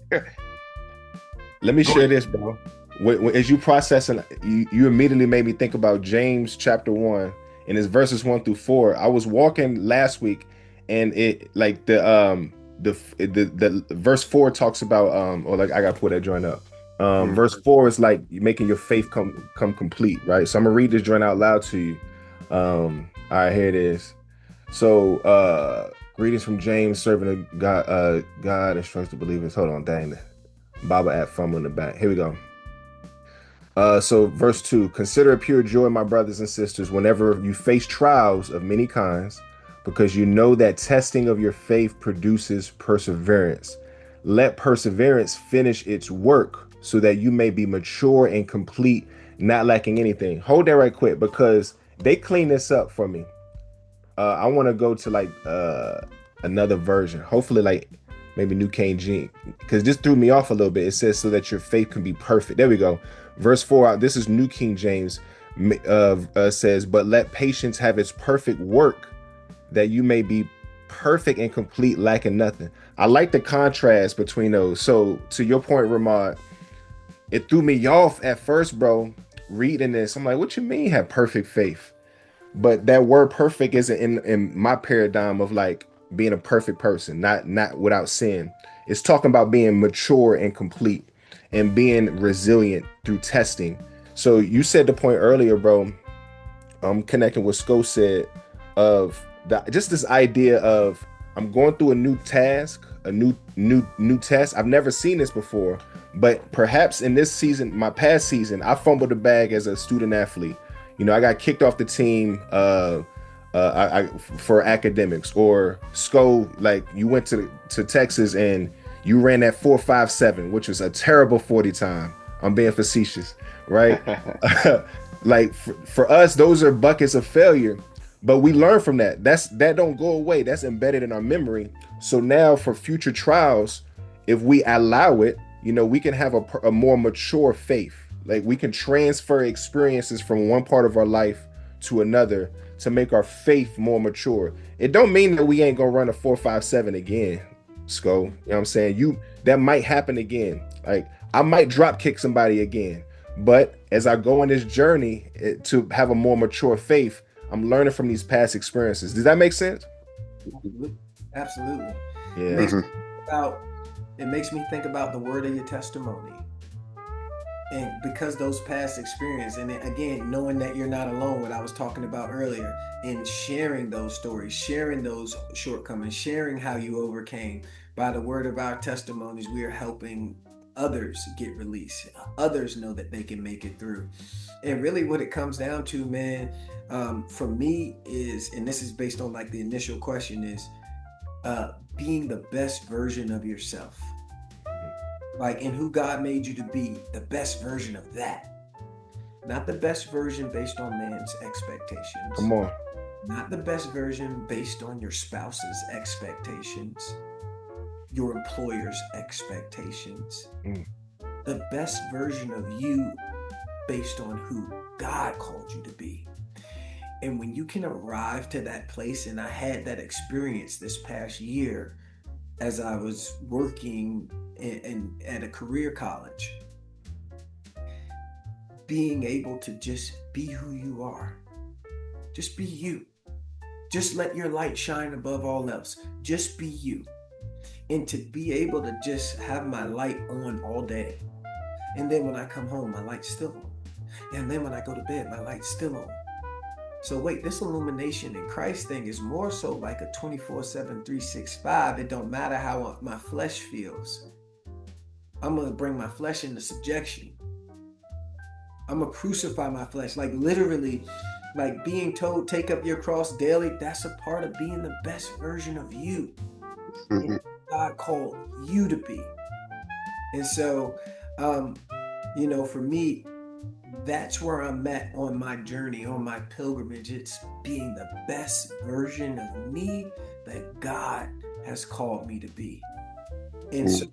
Let me go share ahead. this, bro. As you processing, you immediately made me think about James chapter 1 and it's verses 1 through 4. I was walking last week and it like the verse 4 talks about or like I gotta pull that joint up. Mm. Verse 4 is like making your faith come complete, right? So I'm gonna read this joint out loud to you. All right, here it is. So greetings from James, servant of God, God instructs the believers. Hold on, dang. Bible app fumble in the back. Here we go. So verse 2, consider it pure joy, my brothers and sisters, whenever you face trials of many kinds, because you know that testing of your faith produces perseverance. Let perseverance finish its work so that you may be mature and complete, not lacking anything. Hold that right quick because they clean this up for me. I want to go to like another version. Hopefully, like maybe New King James, because this threw me off a little bit. It says so that your faith can be perfect. There we go. Verse 4. This is New King James. Says, but let patience have its perfect work, that you may be perfect and complete, lacking nothing. I like the contrast between those. So to your point, Ramad, it threw me off at first, bro. Reading this, I'm like, what you mean have perfect faith? But that word perfect isn't in my paradigm of like being a perfect person, not without sin. It's talking about being mature and complete and being resilient through testing. So you said the point earlier, bro. I'm connecting with Sco said of just this idea of I'm going through a new task, a new test. I've never seen this before, but perhaps in this season, my past season, I fumbled the bag as a student athlete. You know, I got kicked off the team for academics, or Sco, like you went to Texas and you ran that 4.57, which was a terrible 40 time. I'm being facetious, right? Like for us, those are buckets of failure, but we learn from that. That don't go away. That's embedded in our memory. So now for future trials, if we allow it, you know, we can have a more mature faith. Like we can transfer experiences from one part of our life to another to make our faith more mature. It don't mean that we ain't gonna run a 4.57 again, Sco. You know what I'm saying? That might happen again. Like I might drop kick somebody again. But as I go on this journey to have a more mature faith, I'm learning from these past experiences. Does that make sense? Absolutely. It Yeah. makes me Mhm. think about it makes me think about the word of your testimony. And because those past experience, and then again, knowing that you're not alone, what I was talking about earlier, in sharing those stories, sharing those shortcomings, sharing how you overcame by the word of our testimonies, we are helping others get released. Others know that they can make it through. And really, what it comes down to, man, for me is, and this is based on like the initial question, is being the best version of yourself, like in who God made you to be, the best version of that. Not the best version based on man's expectations, Come on. not the best version based on your spouse's expectations, your employer's expectations. Mm. The best version of you based on who God called you to be. And when you can arrive to that place, and I had that experience this past year as I was working at a career college, being able to just be who you are, just be you, just let your light shine above all else, just be you, and to be able to just have my light on all day, and then when I come home my light's still on, and then when I go to bed my light's still on. So wait, this illumination in Christ thing is more so like a 24/7, 365. It don't matter how my flesh feels. I'm going to bring my flesh into subjection. I'm going to crucify my flesh. Like literally, like being told, take up your cross daily. That's a part of being the best version of you. Mhm. God called you to be. And so, for me, that's where I'm at on my journey, on my pilgrimage. It's being the best version of me that God has called me to be. And so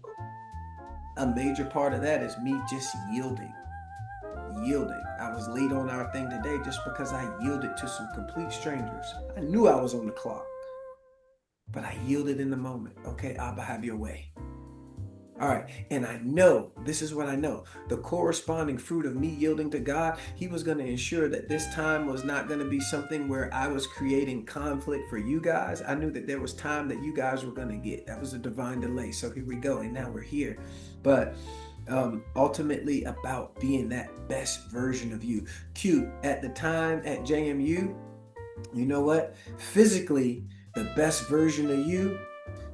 a major part of that is me just yielding. I was late on our thing today just because I yielded to some complete strangers. I knew I was on the clock, but I yielded in the moment. Okay, Abba, have your way. All right, and I know, this is what I know, the corresponding fruit of me yielding to God, he was going to ensure that this time was not going to be something where I was creating conflict for you guys. I knew that there was time that you guys were going to get. That was a divine delay. So here we go, and now we're here. But ultimately about being that best version of you. Q, at the time at JMU, you know what? Physically, the best version of you,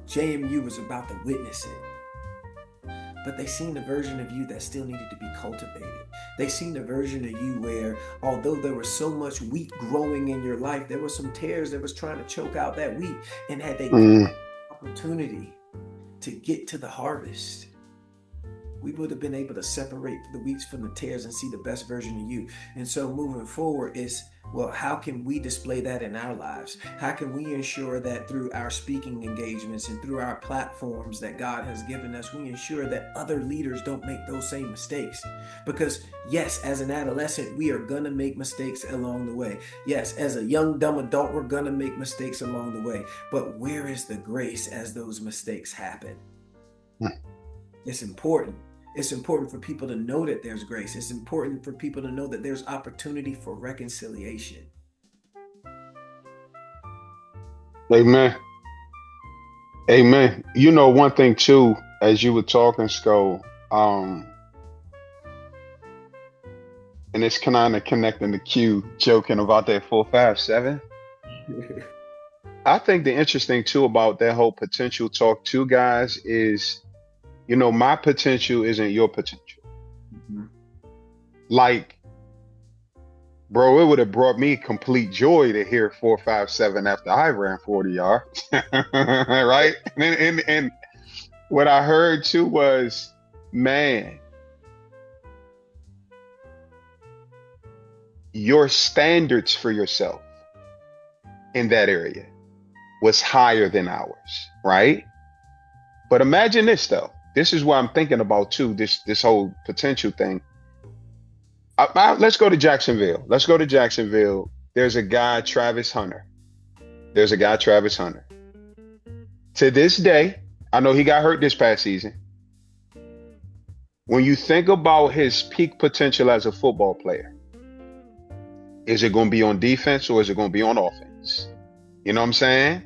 JMU was about to witness it. But they seen a version of you that still needed to be cultivated. They seen a version of you where, although there was so much wheat growing in your life, there were some tares that was trying to choke out that wheat. And had they opportunity to get to the harvest, we would have been able to separate the wheats from the tares and see the best version of you. And so moving forward is, well, how can we display that in our lives? How can we ensure that through our speaking engagements and through our platforms that God has given us, we ensure that other leaders don't make those same mistakes? Because yes, as an adolescent, we are going to make mistakes along the way. Yes, as a young, dumb adult, we're going to make mistakes along the way. But where is the grace as those mistakes happen? It's important. It's important for people to know that there's grace. It's important for people to know that there's opportunity for reconciliation. Amen. Amen. You know, one thing too, as you were talking, Sko, and it's kind of connecting the Q, joking about that 457. I think the interesting too about that whole potential talk too, guys, is, you know, my potential isn't your potential. Mm-hmm. Like, bro, it would have brought me complete joy to hear 457 after I ran 40 yards, right? And what I heard too was, man, your standards for yourself in that area was higher than ours, right? But imagine this though. This is what I'm thinking about too, this whole potential thing. Let's go to Jacksonville. There's a guy, Travis Hunter. To this day, I know he got hurt this past season. When you think about his peak potential as a football player, is it going to be on defense or is it going to be on offense? You know what I'm saying?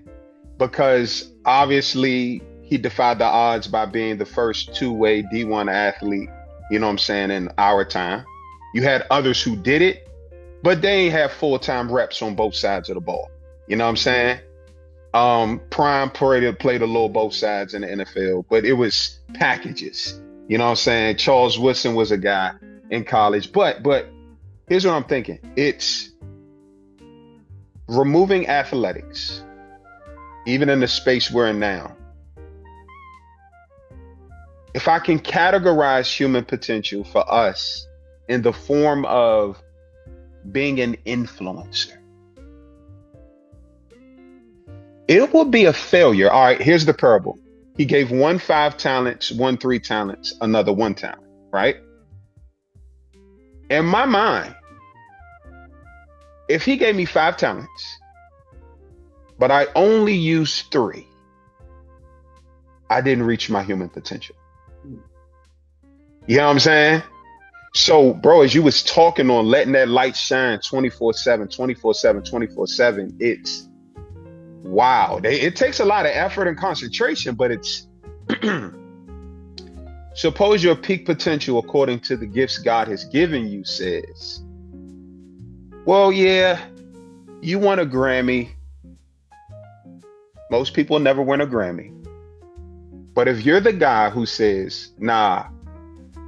Because obviously, he defied the odds by being the first two-way D1 athlete, you know what I'm saying, in our time. You had others who did it, but they ain't have full-time reps on both sides of the ball. You know what I'm saying? Prime played a little both sides in the NFL, but it was packages. You know what I'm saying? Charles Woodson was a guy in college. But here's what I'm thinking. It's removing athletics, even in the space we're in now. If I can categorize human potential for us in the form of being an influencer, it will be a failure. All right, here's the parable. He gave one 5 talents, one 3 talents, another 1 talent, right? In my mind, if he gave me 5 talents, but I only used 3, I didn't reach my human potential. You know what I'm saying? So, bro, as you was talking on letting that light shine 24/7, it's wow. It takes a lot of effort and concentration, but it's suppose your peak potential according to the gifts God has given you says, well, yeah, you won a Grammy. Most people never win a Grammy. But if you're the guy who says, nah,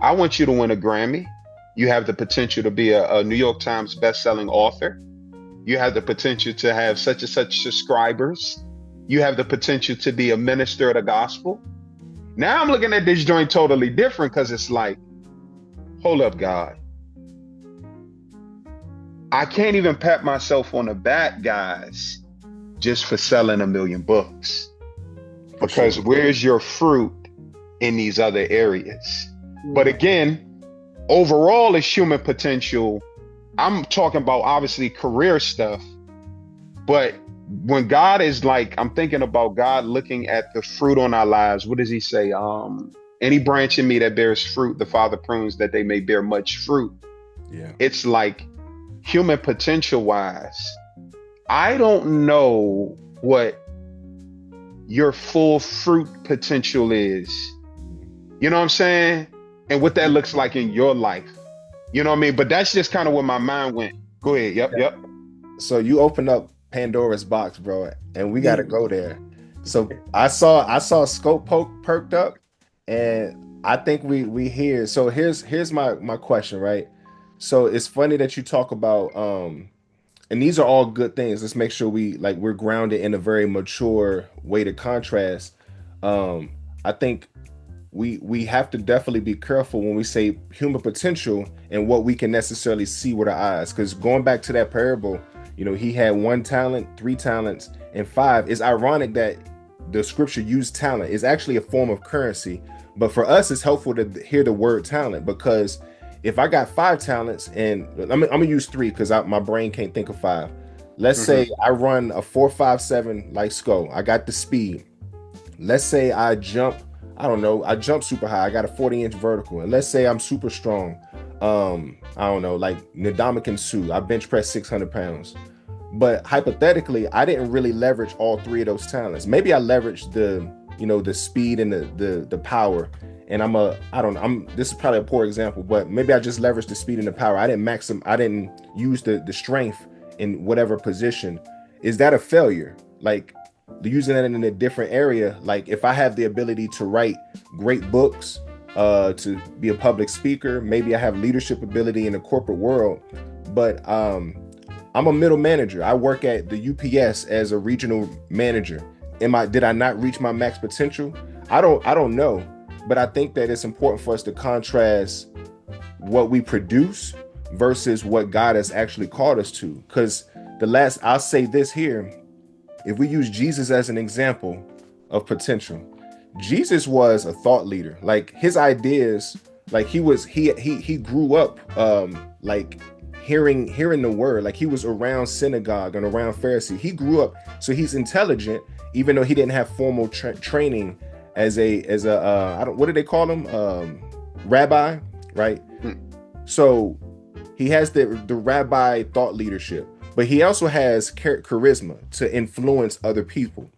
I want you to win a Grammy. You have the potential to be a New York Times best-selling author. You have the potential to have such and such subscribers. You have the potential to be a minister of the gospel. Now I'm looking at this joint totally different because it's like, hold up, God. I can't even pat myself on the back, guys, just for selling 1 million books. Because where's your fruit in these other areas. But Mm. again, overall, it's human potential. I'm talking about obviously career stuff, but when God is like, I'm thinking about God looking at the fruit on our lives. What does he say? Any branch in me that bears fruit, the Father prunes that they may bear much fruit. Yeah. It's like human potential wise, I don't know what your full fruit potential is. You know what I'm saying? And what that looks like in your life. You know what I mean? But that's just kind of where my mind went. Go ahead. Yep, Yeah. yep. So you open up Pandora's box, bro, and we got to Yeah. go there. So I saw scope perked up, and I think we here. So here's my question, right? So it's funny that you talk about and these are all good things. Let's make sure we're grounded in a very mature way to contrast. I think we have to definitely be careful when we say human potential and what we can necessarily see with our eyes. Because going back to that parable, he had 1 talent, 3 talents, and 5. It's ironic that the scripture used talent. It's actually a form of currency. But for us, it's helpful to hear the word talent, because if I got 5 talents, and I'm gonna use 3 because my brain can't think of 5. Let's Hmm. say I run a 4.57 like Skull. I got the speed. Let's say I jump, I don't know, I jump super high. I got a 40-inch vertical. And let's say I'm super strong. I don't know, like Ndamukong Suh. I bench press 600 pounds. But hypothetically, I didn't really leverage all 3 of those talents. Maybe I leveraged the speed and the power. And I don't know, this is probably a poor example, but maybe I just leveraged the speed and the power. I didn't use the strength in whatever position. Is that a failure? Like, using that in a different area, like if I have the ability to write great books, to be a public speaker, maybe I have leadership ability in the corporate world, but I'm a middle manager. I work at the UPS as a regional manager. Did I not reach my max potential? I don't know, but I think that it's important for us to contrast what we produce versus what God has actually called us to. Because I'll say this here, if we use Jesus as an example of potential, Jesus was a thought leader. Like, his ideas, like he grew up like hearing the word. Like, he was around synagogue and around Pharisee. He grew up, so he's intelligent, even though he didn't have formal training as a I don't, what do they call him, rabbi, right? So he has the rabbi thought leadership, but he also has charisma to influence other people.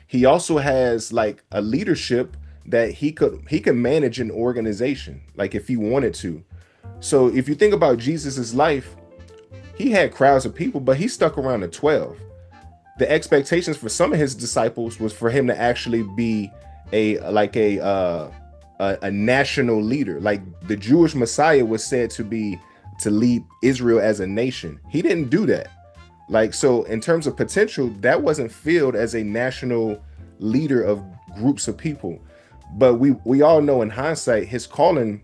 He also has like a leadership that he could manage an organization, like if he wanted to. So if you think about Jesus's life, he had crowds of people, but he stuck around the 12. The expectations for some of his disciples was for him to actually be a national leader. Like, the Jewish Messiah was said to lead Israel as a nation. He didn't do that. Like, so in terms of potential, that wasn't filled as a national leader of groups of people. But we all know in hindsight, his calling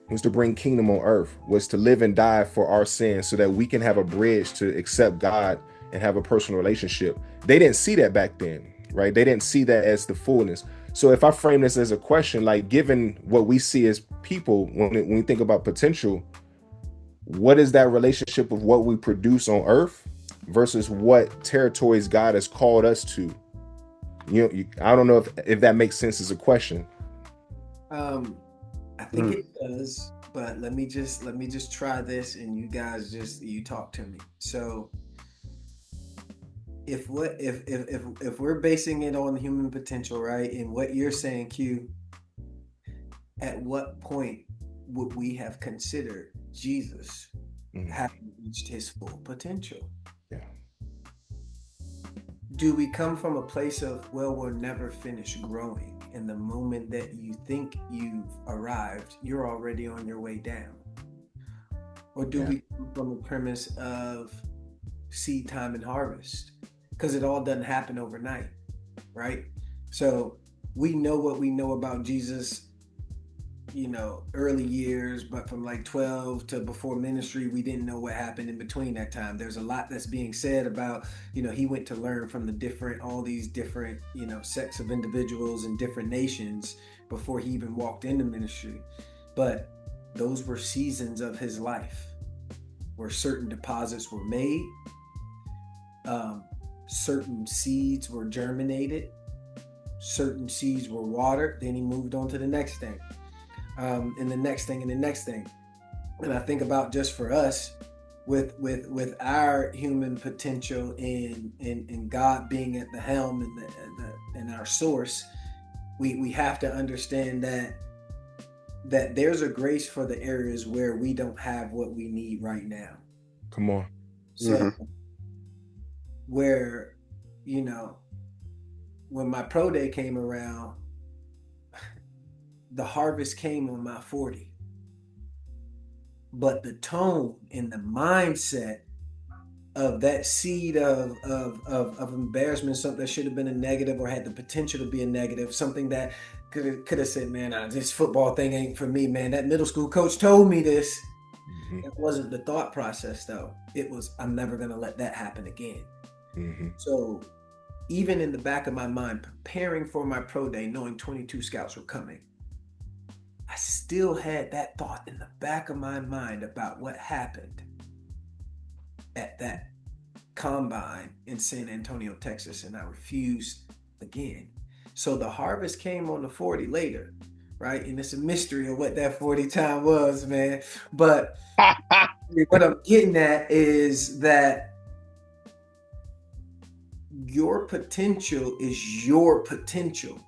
was to bring kingdom on earth, was to live and die for our sins so that we can have a bridge to accept God and have a personal relationship. They didn't see that back then, right? They didn't see that as the fullness. So if I frame this as a question, like, given what we see as people, when we think about potential, what is that relationship of what we produce on earth versus what territories God has called us to? I don't know if that makes sense as a question. I think it does, but let me just try this, and you guys you talk to me. So if we're basing it on human potential, right? And what you're saying, Q, at what point would we have considered Jesus Mm, having reached his full potential? yeah. Do we come from a place of, well, we'll never finish growing, and the moment that you think you've arrived, you're already on your way down? Or do Yeah. we come from a premise of seed time and harvest? Because it all doesn't happen overnight, right? So we know what we know about Jesus, early years, but from like 12 to before ministry, we didn't know what happened in between that time. There's a lot that's being said about, he went to learn from all these different, sects of individuals in different nations before he even walked into ministry. But those were seasons of his life where certain deposits were made, certain seeds were germinated, certain seeds were watered, then he moved on to the next thing, and the next thing, and the next thing. And I think about just for us, with our human potential and God being at the helm and our source, we have to understand that there's a grace for the areas where we don't have what we need right now. Come on. So where, when my pro day came around, the harvest came on my 40. But the tone and the mindset of that seed of embarrassment, something that should have been a negative or had the potential to be a negative, something that could have said, man, this football thing ain't for me, man. That middle school coach told me this. It wasn't the thought process, though. It was, I'm never going to let that happen again. So even in the back of my mind, preparing for my pro day, knowing 22 scouts were coming, I still had that thought in the back of my mind about what happened at that combine in San Antonio, Texas, and I refused again. So the harvest came on the 40 later, right? And it's a mystery of what that 40 time was, man. But what I'm getting at is that your potential is your potential.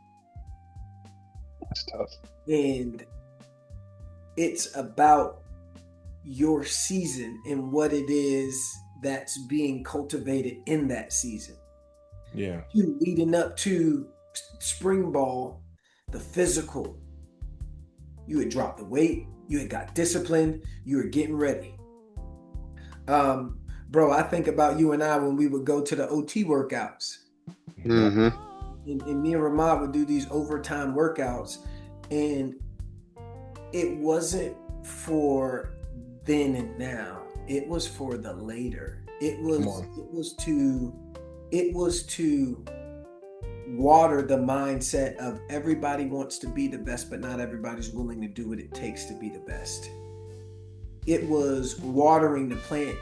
That's tough. And it's about your season and what it is that's being cultivated in that season. Yeah. You leading up to spring ball, the physical, you had dropped the weight, you had got disciplined, you were getting ready. Bro, I think about you and I when we would go to the OT workouts. And me and Ramad would do these overtime workouts, and it wasn't for then and now. It was for the later. It was to water the mindset of everybody wants to be the best, but not everybody's willing to do what it takes to be the best. It was watering the plant,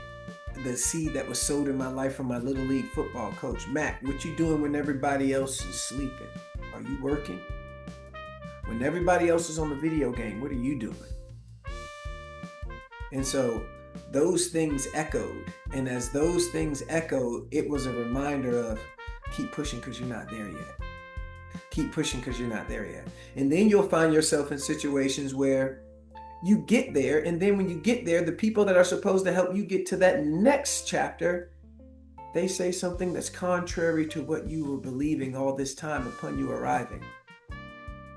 the seed that was sowed in my life from my little league football coach. Mac, what you doing when everybody else is sleeping? Are you working? When everybody else is on the video game, what are you doing? And so those things echoed. And as those things echoed, it was a reminder of keep pushing because you're not there yet. Keep pushing because you're not there yet. And then you'll find yourself in situations where you get there. And then when you get there, the people that are supposed to help you get to that next chapter, they say something that's contrary to what you were believing all this time upon you arriving.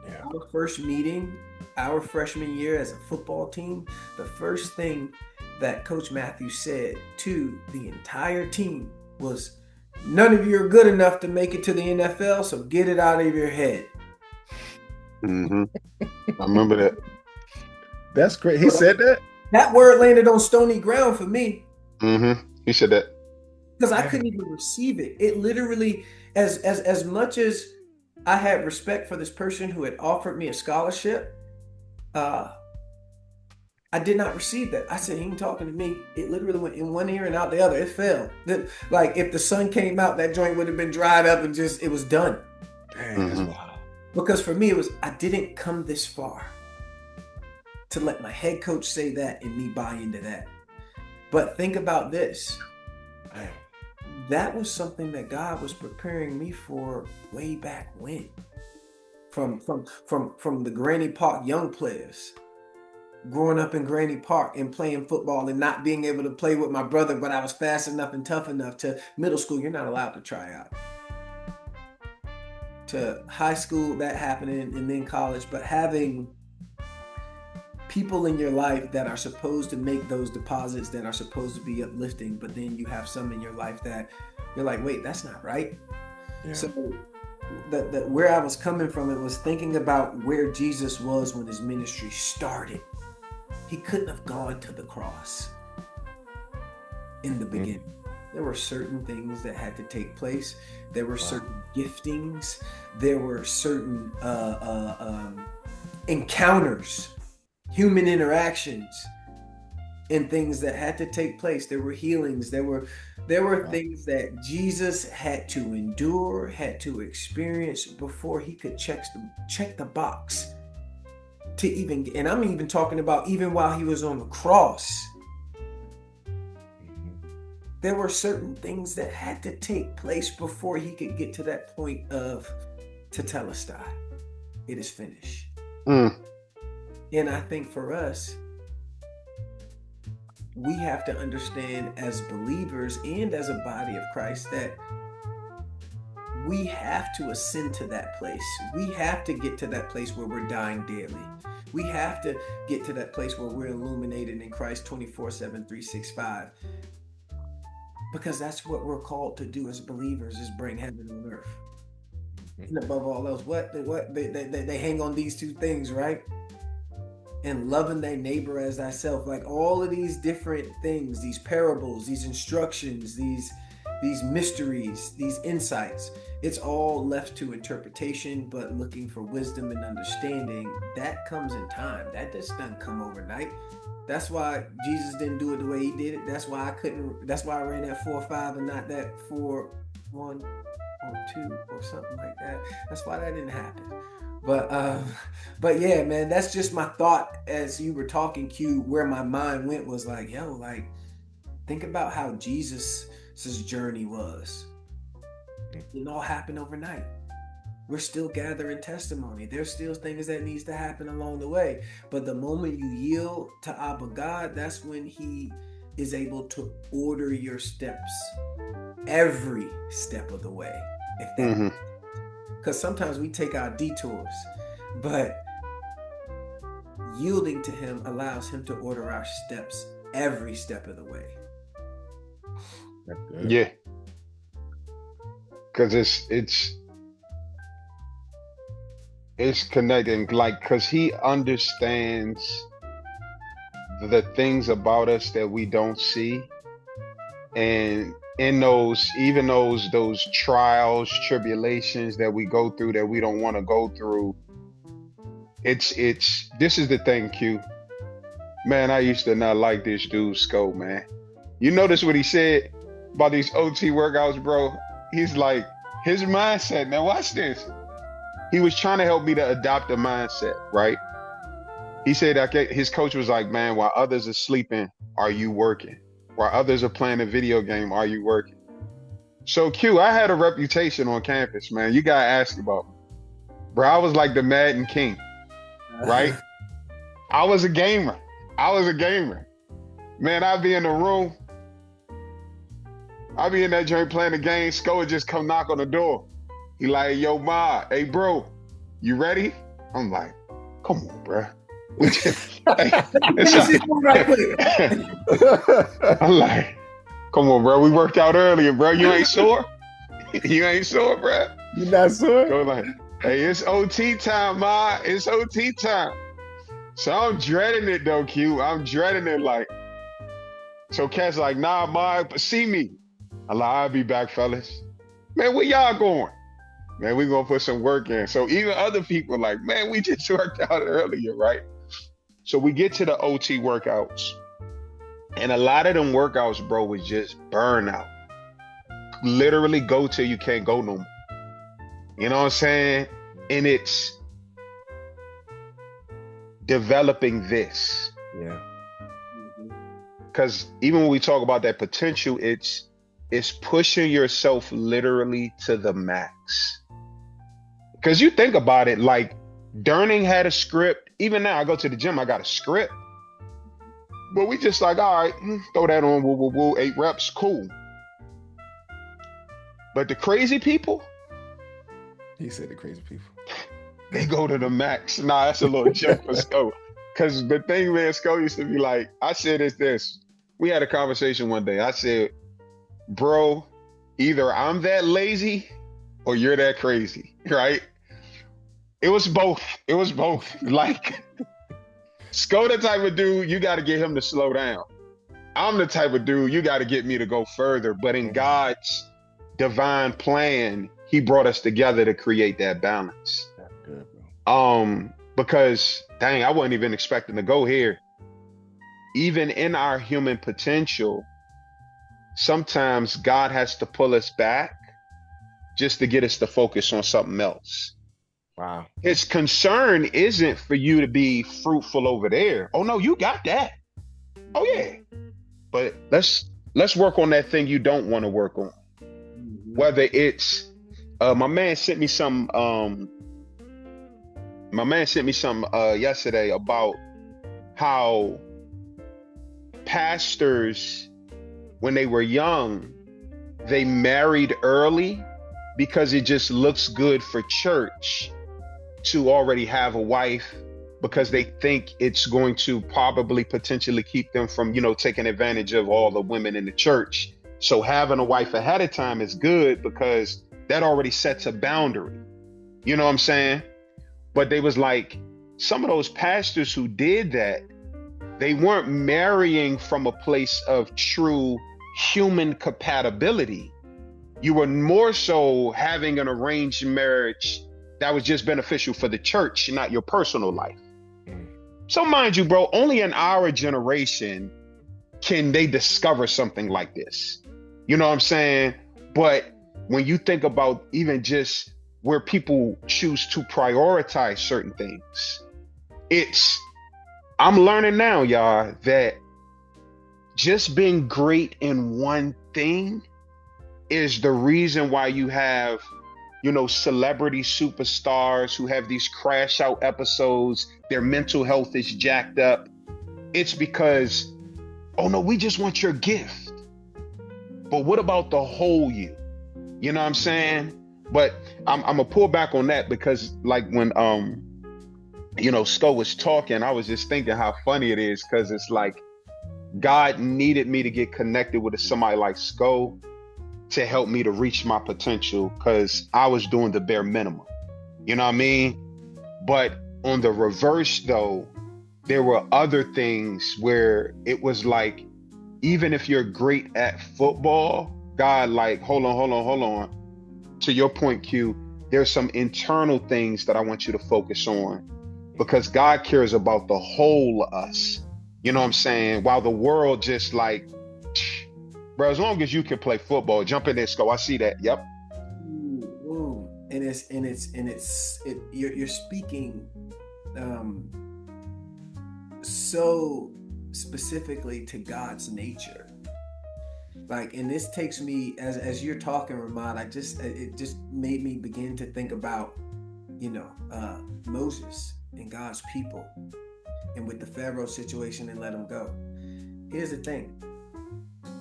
Yeah. Our first meeting, our freshman year as a football team, the first thing that Coach Matthews said to the entire team was, none of you are good enough to make it to the NFL, so get it out of your head. I remember that. That's great. He said that? That word landed on stony ground for me. He said that. Because I couldn't even receive it. It literally, as much as I had respect for this person who had offered me a scholarship, I did not receive that. I said, he ain't talking to me. It literally went in one ear and out the other. It fell. Like if the sun came out, that joint would have been dried up and just, it was done. Dang, that's wild. Because for me, it was, I didn't come this far to let my head coach say that and me buy into that. But think about this. That was something that God was preparing me for way back when. From the Granny Park young players, growing up in Granny Park and playing football and not being able to play with my brother, but I was fast enough and tough enough, to middle school, you're not allowed to try out. To high school, that happening, and then college, but having people in your life that are supposed to make those deposits, that are supposed to be uplifting, but then you have some in your life that you're like, wait, that's not right. Yeah. So that where I was coming from, it was thinking about where Jesus was when his ministry started. He couldn't have gone to the cross in the beginning. There were certain things that had to take place. There were certain giftings. There were certain encounters, human interactions, and things that had to take place. There were healings. There were things that Jesus had to endure, had to experience before he could check the box to even. And I'm even talking about even while he was on the cross. There were certain things that had to take place before he could get to that point of tetelestai. It is finished. And I think for us, we have to understand as believers and as a body of Christ that we have to ascend to that place. We have to get to that place where we're dying daily. We have to get to that place where we're illuminated in Christ 24/7, 365. Because that's what we're called to do as believers, is bring heaven on earth. And above all else, they hang on these two things, right? And loving thy neighbor as thyself. Like all of these different things, these parables, these instructions, these mysteries, these insights, it's all left to interpretation, but looking for wisdom and understanding, that comes in time. That just doesn't come overnight. That's why Jesus didn't do it the way he did it. That's why I ran that 4-5 and not that 4-1 or 2 or something like that. That's why that didn't happen. But yeah, man, that's just my thought as you were talking, Q. Where my mind went was like, yo, like, think about how Jesus's journey was. It all happened overnight. We're still gathering testimony. There's still things that needs to happen along the way. But the moment you yield to Abba God, that's when he is able to order your steps every step of the way. If that, because sometimes we take our detours, but yielding to him allows him to order our steps every step of the way. Yeah. Because it's connecting, like, because he understands the things about us that we don't see, and in those trials, tribulations that we go through that we don't want to go through, it's this is the thing, Q. Man, I used to not like this dude Scope, man. You notice what he said about these OT workouts, bro? He's like, his mindset, now watch this. He was trying to help me to adopt a mindset, right? He said that his coach was like, man, while others are sleeping, are you working? While others are playing a video game, are you working? So Q, I had a reputation on campus, man. You gotta ask about me. Bro, I was like the Madden king, right? I was a gamer. Man, I'd be in the room. I'd be in that joint playing the game. Sko would just come knock on the door. He like, yo, Ma, hey, bro, you ready? I'm like, come on, bro. I'm like, come on, bro. We worked out earlier, bro. You ain't sore? You ain't sore, bro? You not sore? Go like, hey, it's OT time, Ma. It's OT time. So I'm dreading it, though, Q. I'm dreading it, like. So Cat's like, nah, Ma, see me. I'm like, I'll be back, fellas. Man, where y'all going? Man, we gonna put some work in. So even other people like, man, we just worked out earlier, right? So we get to the OT workouts. And a lot of them workouts, bro, was just burnout. Literally go till you can't go no more. You know what I'm saying? And it's developing this. Yeah. Because even when we talk about that potential, it's pushing yourself literally to the max. Because you think about it, like Durning had a script. Even now I go to the gym, I got a script. But we just like, all right, throw that on, woo, 8 reps, cool. But the crazy people, He said the crazy people, they go to the max. Nah, that's a little joke for Sko. Because the thing, man, Sko used to be like, I said it's this. We had a conversation one day. I said, bro, either I'm that lazy or you're that crazy, right? It was both. It was both. Like, Sko the type of dude, you got to get him to slow down. I'm the type of dude, you got to get me to go further. But in God's divine plan, he brought us together to create that balance. That's good, bro. Because dang, I wasn't even expecting to go here. Even in our human potential, sometimes God has to pull us back just to get us to focus on something else. Wow. His concern isn't for you to be fruitful over there. Oh no, you got that. Oh yeah. But let's work on that thing you don't want to work on. Whether it's my man sent me some yesterday about how pastors, when they were young, they married early because it just looks good for church to already have a wife, because they think it's going to probably potentially keep them from, taking advantage of all the women in the church. So having a wife ahead of time is good because that already sets a boundary. You know what I'm saying? But they was like, some of those pastors who did that, they weren't marrying from a place of true human compatibility. You were more so having an arranged marriage that was just beneficial for the church, not your personal life. So mind you, bro, only in our generation can they discover something like this. You know what I'm saying? But when you think about even just where people choose to prioritize certain things, I'm learning now, y'all, that just being great in one thing is the reason why you have, celebrity superstars who have these crash out episodes. Their mental health is jacked up. It's because, oh no, we just want your gift. But what about the whole you? You know what I'm saying? But I'm gonna pull back on that because, like, when Sko was talking, I was just thinking how funny it is, because it's like God needed me to get connected with somebody like Sko to help me to reach my potential, because I was doing the bare minimum. You know what I mean? But on the reverse, though, there were other things where it was like, even if you're great at football, God, like, hold on. To your point, Q, there's some internal things that I want you to focus on, because God cares about the whole us. You know what I'm saying? While the world just like, bro, as long as you can play football, jump in there, Sko. I see that. Yep. Ooh. And you're speaking so specifically to God's nature. Like, and this takes me, as you're talking, Ramad, it just made me begin to think about, Moses and God's people, and with the Pharaoh situation, and let him go. Here's the thing.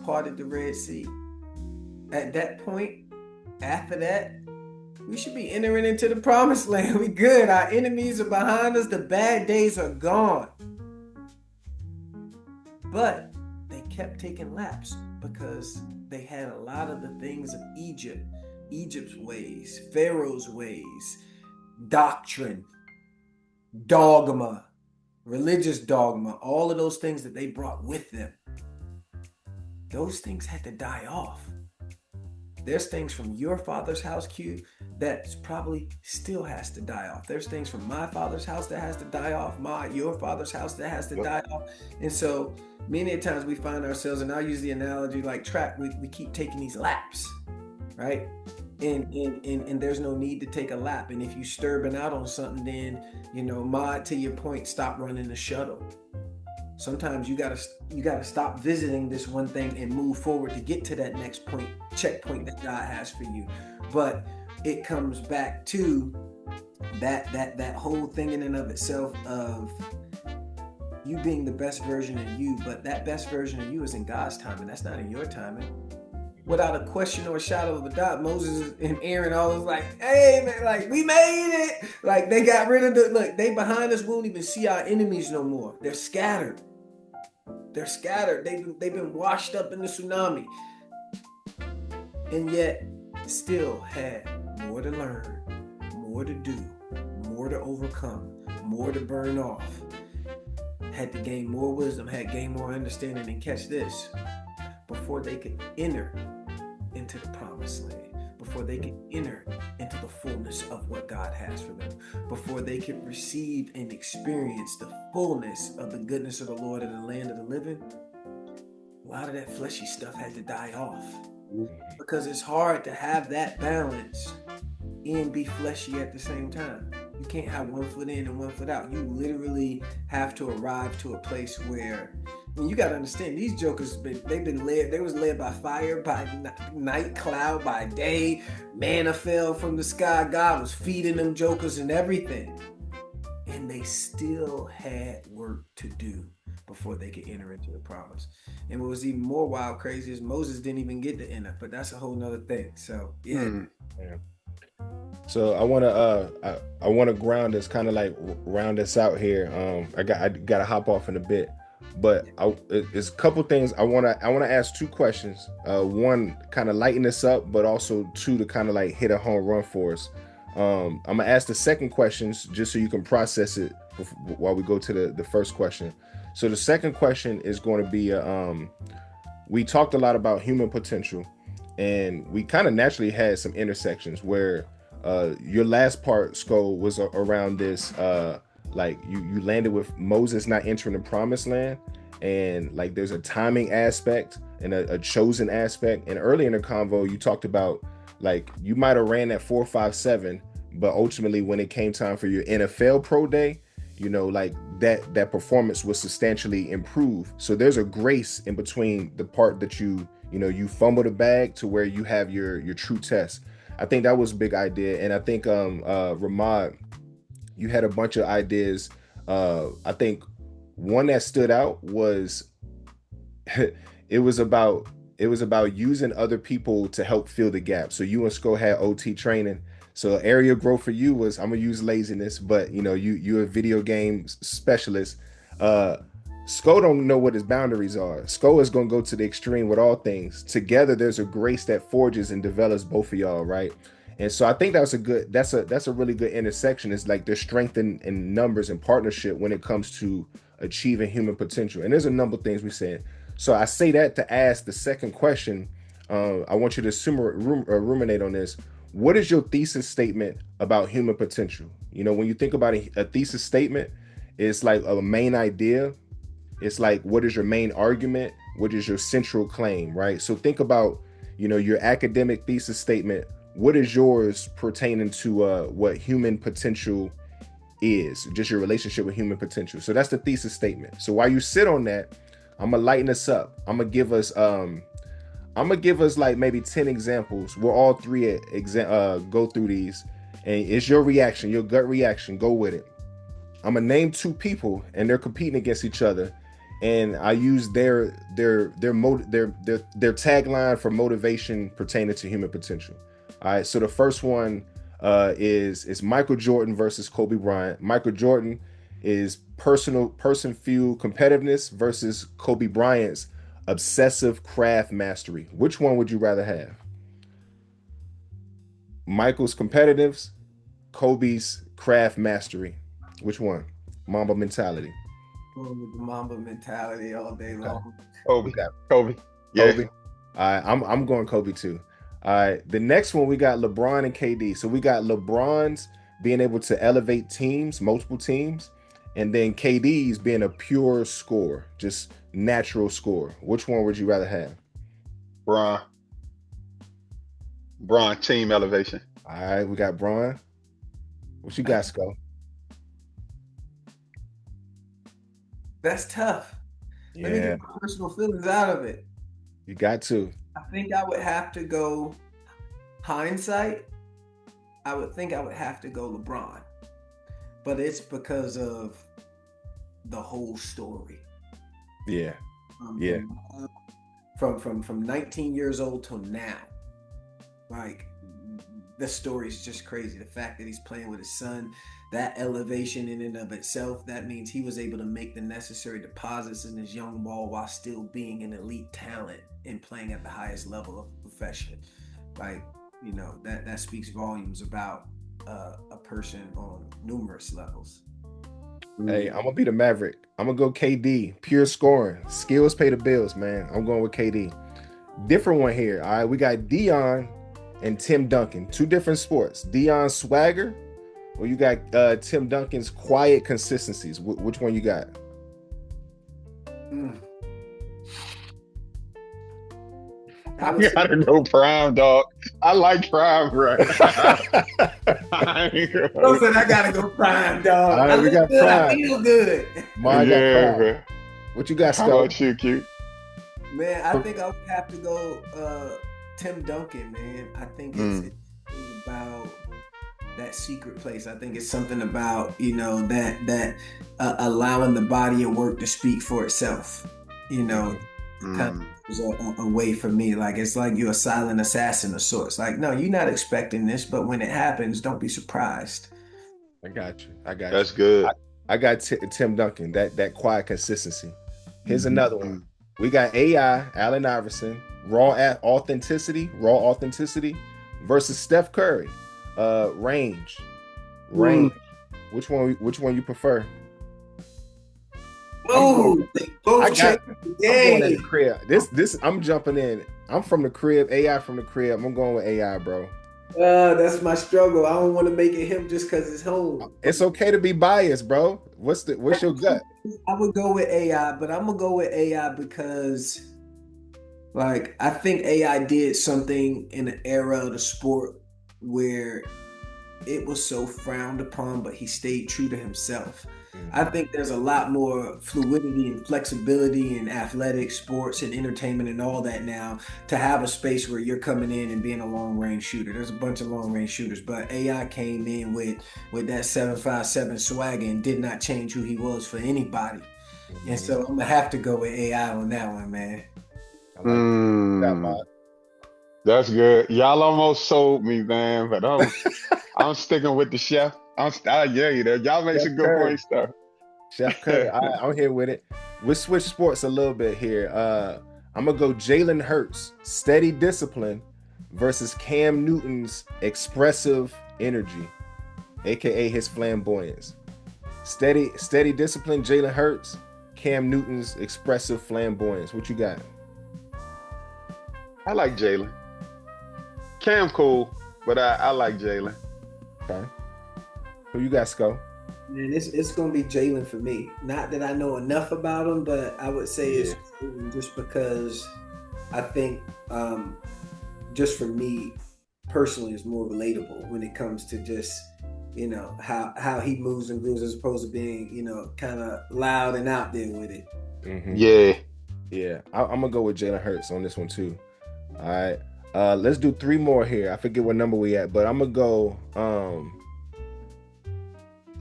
Parted the Red Sea. At that point, after that, we should be entering into the promised land. We good. Our enemies are behind us. The bad days are gone. But they kept taking laps because they had a lot of the things of Egypt's ways, Pharaoh's ways, doctrine, dogma, religious dogma, all of those things that they brought with them. Those things had to die off. There's things from your father's house, Q, that probably still has to die off. There's things from my father's house that has to die off, your father's house that has to die off. And so many times we find ourselves, and I'll use the analogy like track, we keep taking these laps, right? And there's no need to take a lap. And if you sturbing out on something, then, to your point, stop running the shuttle. Sometimes you gotta stop visiting this one thing and move forward to get to that next checkpoint that God has for you. But it comes back to that whole thing in and of itself of you being the best version of you, but that best version of you is in God's timing. That's not in your timing. Without a question or a shadow of a doubt, Moses and Aaron all was like, hey man, like, we made it. Like, they got rid of they behind us, we won't even see our enemies no more. They're scattered. They've been washed up in the tsunami. And yet still had more to learn, more to do, more to overcome, more to burn off. Had to gain more wisdom, had gained more understanding, and catch this, before they could enter into the promised land, before they could enter into the fullness of what God has for them, before they could receive and experience the fullness of the goodness of the Lord in the land of the living, a lot of that fleshy stuff had to die off. Because it's hard to have that balance and be fleshy at the same time. You can't have one foot in and one foot out. You literally have to arrive to a place where, you got to understand, these jokers, they was led by fire, by night, cloud, by day. Manna fell from the sky. God was feeding them jokers and everything. And they still had work to do before they could enter into the promise. And what was even more wild, crazy, is Moses didn't even get to enter, but that's a whole nother thing. So, yeah. So I want to ground this, kind of like round this out here. I got to hop off in a bit, but it's a couple things I want to ask. Two questions. One, kind of lighten this up, but also two, to kind of like hit a home run for us. I'm gonna ask the second questions just so you can process it while we go to the first question. So the second question is going to be, we talked a lot about human potential, and we kind of naturally had some intersections where your last part, Sko, was around this, like you landed with Moses not entering the promised land, and like there's a timing aspect and a chosen aspect. And early in the convo, you talked about like you might have ran that 4.57, but ultimately when it came time for your NFL pro day, you know, like that performance was substantially improved. So there's a grace in between the part that you fumble the bag to where you have your true test. I think that was a big idea. And I think Ramad, you had a bunch of ideas. I think one that stood out was it was about using other people to help fill the gap. So you and Sko had OT training. So area growth for you was, I'm gonna use laziness, but you're a video game specialist. Sko don't know what his boundaries are. Sko is gonna go to the extreme with all things. Together, there's a grace that forges and develops both of y'all, right? And so I think that's a really good intersection. It's like there's strength in numbers and partnership when it comes to achieving human potential. And there's a number of things we said. So I say that to ask the second question. I want you to ruminate on this. What is your thesis statement about human potential? When you think about a thesis statement, it's like a main idea. It's like, what is your main argument? What is your central claim, right? So think about, your academic thesis statement. What is yours pertaining to what human potential is, just your relationship with human potential? So that's the thesis statement. So while you sit on that, I'm gonna lighten us up. I'm gonna give us like maybe 10 examples. We'll all three go through these, and it's your reaction, your gut reaction. Go with it. I'm gonna name two people, and they're competing against each other, and I use their tagline for motivation pertaining to human potential. All right. So the first one is Michael Jordan versus Kobe Bryant. Michael Jordan is person-fueled competitiveness versus Kobe Bryant's obsessive craft mastery. Which one would you rather have? Michael's competitiveness, Kobe's craft mastery. Which one? Mamba mentality. Mamba mentality all day long. Kobe. Yeah. Kobe. All right, I'm going Kobe too. All right, the next one we got LeBron and KD. So we got LeBron's being able to elevate teams, multiple teams, and then KD's being a pure scorer, just natural scorer. Which one would you rather have? Bron, team elevation. All right, we got Bron. What you got, Sko? That's tough. Yeah. Let me get my personal feelings out of it. You got to. I think I would have to go hindsight. I would think I would have to go LeBron. But it's because of the whole story. Yeah. From 19 years old till now. Like, the story is just crazy. The fact that he's playing with his son, that elevation in and of itself, that means he was able to make the necessary deposits in his young ball while still being an elite talent and playing at the highest level of profession. Like, that speaks volumes about a person on numerous levels. Hey, I'm gonna be the Maverick. I'm gonna go KD, pure scoring. Skills pay the bills, man. I'm going with KD. Different one here. All right, we got Dion and Tim Duncan. Two different sports. Dion's swagger, or you got Tim Duncan's quiet consistencies. Which one you got? Mm. I gotta go Prime, dog. I like Prime, right? Don't say I gotta go Prime, dog. All right, I we look got good. I Prime. feel good. Mine got Yeah, Prime. man. What you got, How Scott? about you, Q? Man, I think I would have to go Tim Duncan, man. I think it's about that secret place. I think it's something about, that allowing the body of work to speak for itself. Kind of is a way for me. Like, it's like you're a silent assassin of sorts. Like, no, you're not expecting this, but when it happens, don't be surprised. I got you. That's good. I got Tim Duncan. That quiet consistency. Here's another one. We got AI, Allen Iverson, raw authenticity versus Steph Curry. Range. Which one you prefer? Oh, I'm going to the crib. This I'm jumping in. I'm from the crib. AI from the crib. I'm going with AI, bro. That's my struggle. I don't want to make it him just because it's home. It's okay to be biased, bro. What's your gut? I would go with AI, but I'm gonna go with AI because, like, I think AI did something in an era of the sport where it was so frowned upon, but he stayed true to himself. I think there's a lot more fluidity and flexibility in athletics, sports, and entertainment and all that now to have a space where you're coming in and being a long-range shooter. There's a bunch of long-range shooters, but AI came in with that 757 swagger and did not change who he was for anybody. And so I'm going to have to go with AI on that one, man. That's good. Y'all almost sold me, man, but I'm sticking with the chef. I hear you there. Y'all make some good points, though. Chef Curry, I'm here with it. We'll switch sports a little bit here. I'm gonna go Jalen Hurts, steady discipline, versus Cam Newton's expressive energy, aka his flamboyance. Steady discipline, Jalen Hurts, Cam Newton's expressive flamboyance. What you got? I like Jalen. Cam cool, but I like Jalen. Okay. Who you got, Sco? Man, it's gonna be Jalen for me. Not that I know enough about him, but I would say it's just because I think just for me personally is more relatable when it comes to just how he moves and grooves as opposed to being kind of loud and out there with it. Yeah. I'm gonna go with Jalen Hurts on this one too. All right. Let's do 3 more here. I forget what number we at, but I'm gonna go.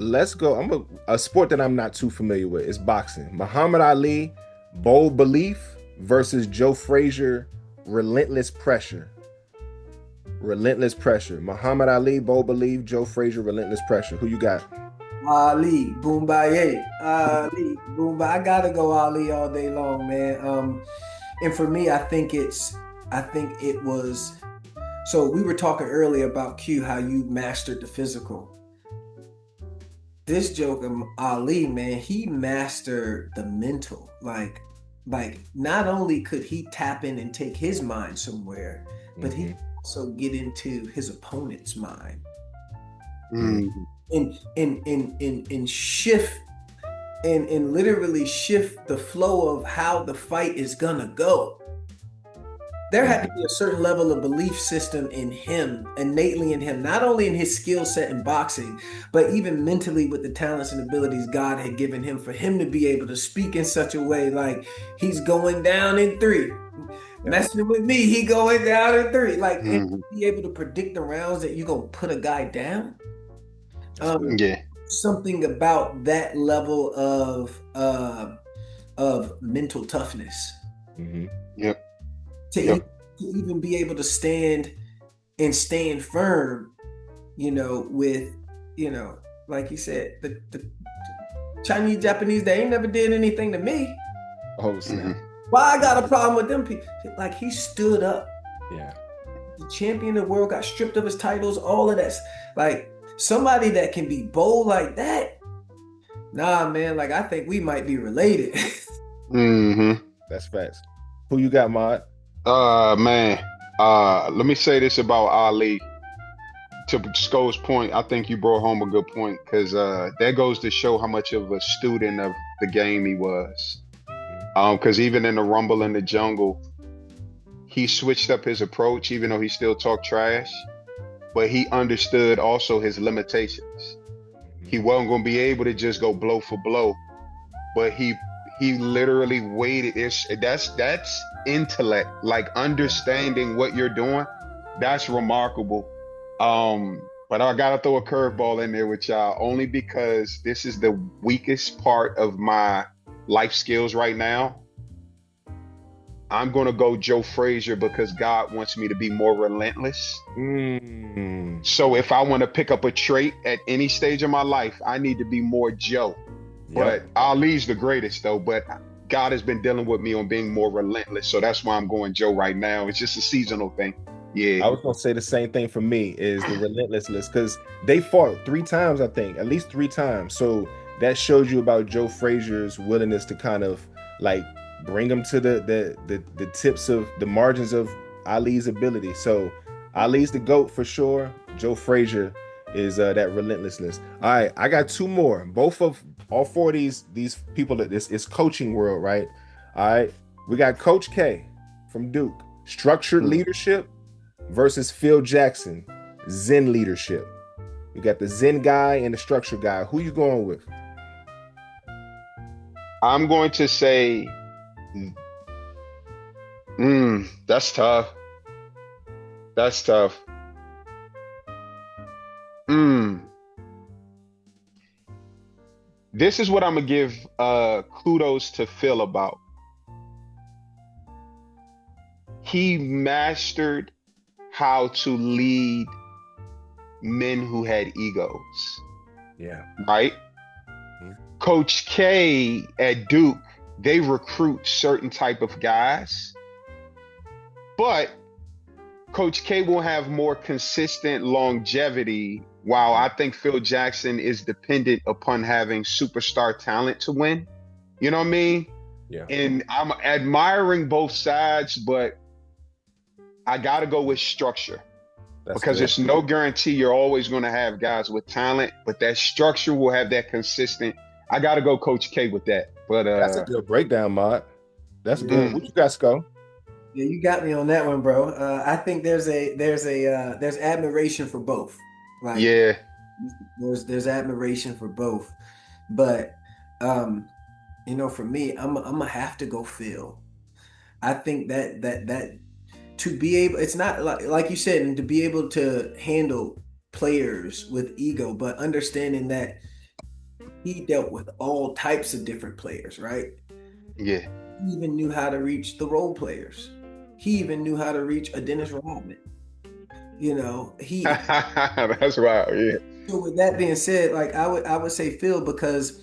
Let's go. A sport that I'm not too familiar with is boxing. Muhammad Ali, bold belief versus Joe Frazier, relentless pressure. Muhammad Ali, bold belief. Joe Frazier, relentless pressure. Who you got? Ali, Boombaye. Ali, Boomba. I gotta go Ali all day long, man. And for me, I think it was. So we were talking earlier about Q, how you mastered the physical. This joker, Ali, man, he mastered the mental. Like not only could he tap in and take his mind somewhere, but he also get into his opponent's mind. And shift and literally shift the flow of how the fight is gonna go. There had to be a certain level of belief system in him, innately in him, not only in his skill set in boxing, but even mentally with the talents and abilities God had given him for him to be able to speak in such a way like he's going down in 3. Messing with me, he going down in 3. Like, and be able to predict the rounds that you're going to put a guy down. Something about that level of mental toughness. To even be able to stand firm, with, like you said, the Chinese, Japanese, they ain't never did anything to me. Oh, snap. Why I got a problem with them people? Like, he stood up. Yeah. the champion of the world, got stripped of his titles, all of that. Like somebody that can be bold like that. Nah, man, like I think we might be related. Mm-hmm. That's facts. Who you got, Mod? Man. Let me say this about Ali. To Sko's point, I think you brought home a good point because that goes to show how much of a student of the game he was. Because even in the Rumble in the Jungle, he switched up his approach, even though he still talked trash, but he understood also his limitations. He wasn't going to be able to just go blow for blow, but he literally waited. That's intellect, like understanding what you're doing. That's remarkable. But I gotta throw a curveball in there with y'all only because this is the weakest part of my life skills right now. I'm gonna go Joe Frazier because God wants me to be more relentless. So if I want to pick up a trait at any stage of my life, I need to be more Joe. But Ali's the greatest though, but God has been dealing with me on being more relentless. So that's why I'm going Joe right now. It's just a seasonal thing. Yeah. I was gonna say the same thing for me is the relentlessness because they fought 3 times, I think, at least 3 times. So that shows you about Joe Frazier's willingness to kind of like bring him to the tips of the margins of Ali's ability. So Ali's the GOAT for sure. Joe Frazier is that relentlessness. All right, I got 2 more. All 4 of these people that this is coaching world, right? All right, we got Coach K from Duke, structured leadership versus Phil Jackson, Zen leadership. You got the Zen guy and the structure guy. Who you going with? I'm going to say, that's tough. That's tough. This is what I'm gonna give kudos to Phil about. He mastered how to lead men who had egos. Yeah. Right? Coach K at Duke, they recruit certain type of guys, but Coach K will have more consistent longevity, while I think Phil Jackson is dependent upon having superstar talent to win. You know what I mean? Yeah. And I'm admiring both sides, but I got to go with structure. Because there's no guarantee you're always going to have guys with talent, but that structure will have that consistent. I got to go Coach K with that. But that's a good breakdown, Mod. That's good. What you got, Sko? Yeah, you got me on that one, bro. I think there's admiration for both. Like, yeah, there's admiration for both, but for me, I'm gonna have to go Phil. I think that to be able, it's not like you said, and to be able to handle players with ego, but understanding that he dealt with all types of different players, right? Yeah. He even knew how to reach the role players. He even knew how to reach a Dennis Rodman. He. That's right. Yeah. So with that being said, like I would say Phil, because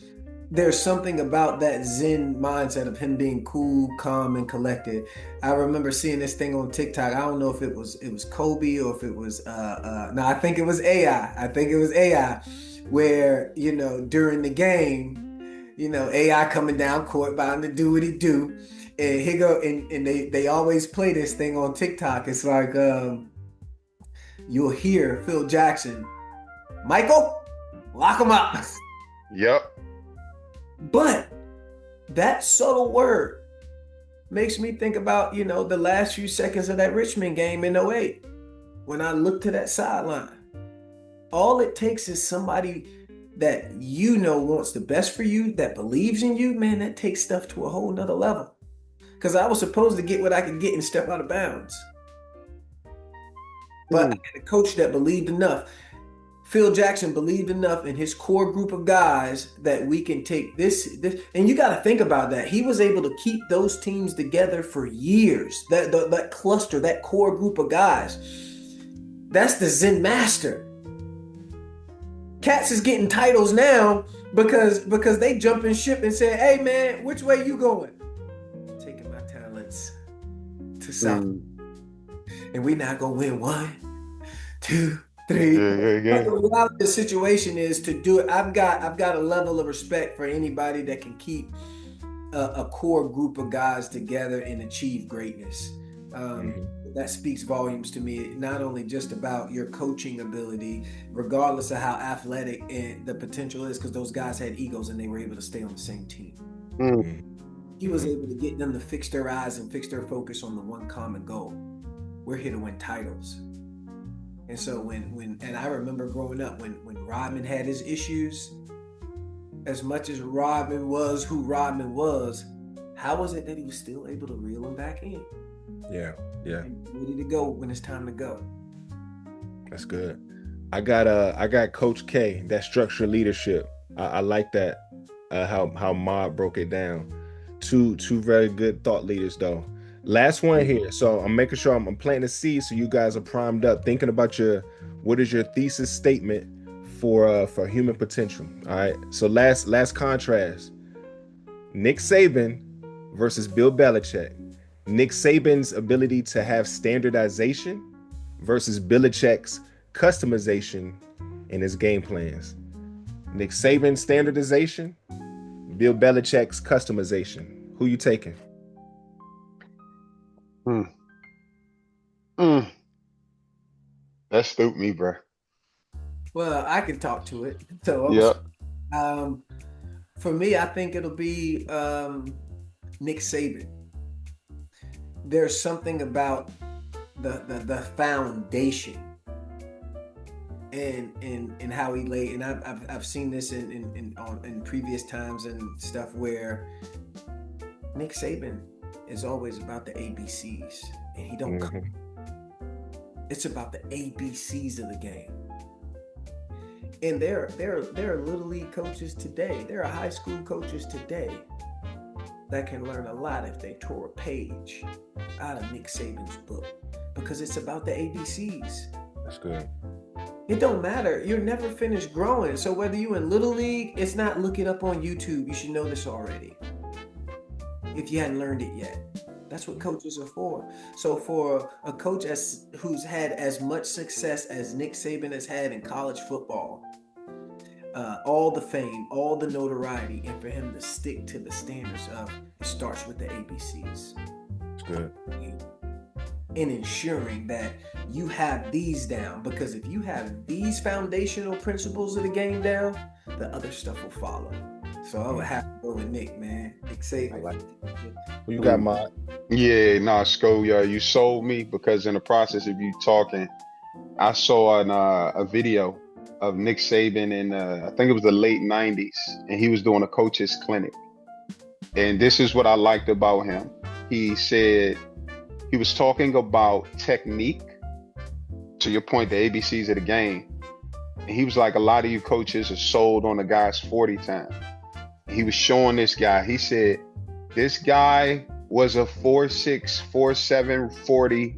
there's something about that Zen mindset of him being cool, calm, and collected. I remember seeing this thing on TikTok. I don't know if it was Kobe or if it was no, I think it was AI. I think it was AI, where during the game, AI coming down court, bound to do what he do, and he go and they always play this thing on TikTok. It's like you'll hear Phil Jackson, Michael, lock him up. Yep. But that subtle word makes me think about, the last few seconds of that Richmond game in 08. When I look to that sideline, all it takes is somebody that wants the best for you, that believes in you, man, that takes stuff to a whole nother level. Because I was supposed to get what I could get and step out of bounds. But I had a coach that believed enough. Phil Jackson believed enough in his core group of guys that we can take this, and you got to think about that. He was able to keep those teams together for years. That cluster, that core group of guys, that's the Zen master. Cats is getting titles now because they jump in ship and say, "Hey man, which way you going?" Taking my talents to South. and we not gonna win 1, 2, 3. But Yeah. the reality of the situation is to do it. I've got a level of respect for anybody that can keep a core group of guys together and achieve greatness. Mhm. That speaks volumes to me, not only just about your coaching ability, regardless of how athletic and the potential is, because those guys had egos and they were able to stay on the same team. Mm. Mhm. He was able to get them to fix their eyes and fix their focus on the one common goal. We're here to win titles. And so and I remember growing up when Rodman had his issues, as much as Rodman was who Rodman was, how was it that he was still able to reel him back in Yeah, yeah, and ready to go when it's time to go? that's good. I got Coach K, that structured leadership. I like that. How Mod broke it down. Two very good thought leaders though. Last one here. So I'm making sure I'm planting the seed so you guys are primed up, thinking about what is your thesis statement for human potential. All right. So last contrast. Nick Saban versus Bill Belichick. Nick Saban's ability to have standardization versus Belichick's customization in his game plans. Nick Saban's standardization, Bill Belichick's customization. Who you taking? Mm. Mm. That stooped me, bro. Well, I can talk to it. So Yep. for me, I think it'll be Nick Saban. There's something about the foundation and how he laid, and I've seen this in previous times and stuff where Nick Saban is always about the ABCs, and he don't. Mhm. It's about the ABCs of the game. And there are little league coaches today. There are high school coaches today that can learn a lot if they tore a page out of Nick Saban's book, because it's about the ABCs. That's good. It don't matter. You're never finished growing. So whether you in little league, it's not look it up on YouTube. You should know this already, if you hadn't learned it yet. That's what coaches are for. So for a coach who's had as much success as Nick Saban has had in college football, all the fame, all the notoriety, and for him to stick to the standards of it starts with the ABCs. That's good. In ensuring that you have these down, because if you have these foundational principles of the game down, the other stuff will follow. So I would have to go with Nick, man. Nick Saban. I like it. Who you got, Mod? Yeah, nah, Sko, you sold me because in the process of you talking, I saw a video of Nick Saban in I think it was the late '90s, and he was doing a coach's clinic. And this is what I liked about him. He said he was talking about technique. To your point, the ABCs of the game. And he was like, a lot of you coaches are sold on the guy's 40 time. He was showing this guy. He said, this guy was a 4'6", 4'7", 40,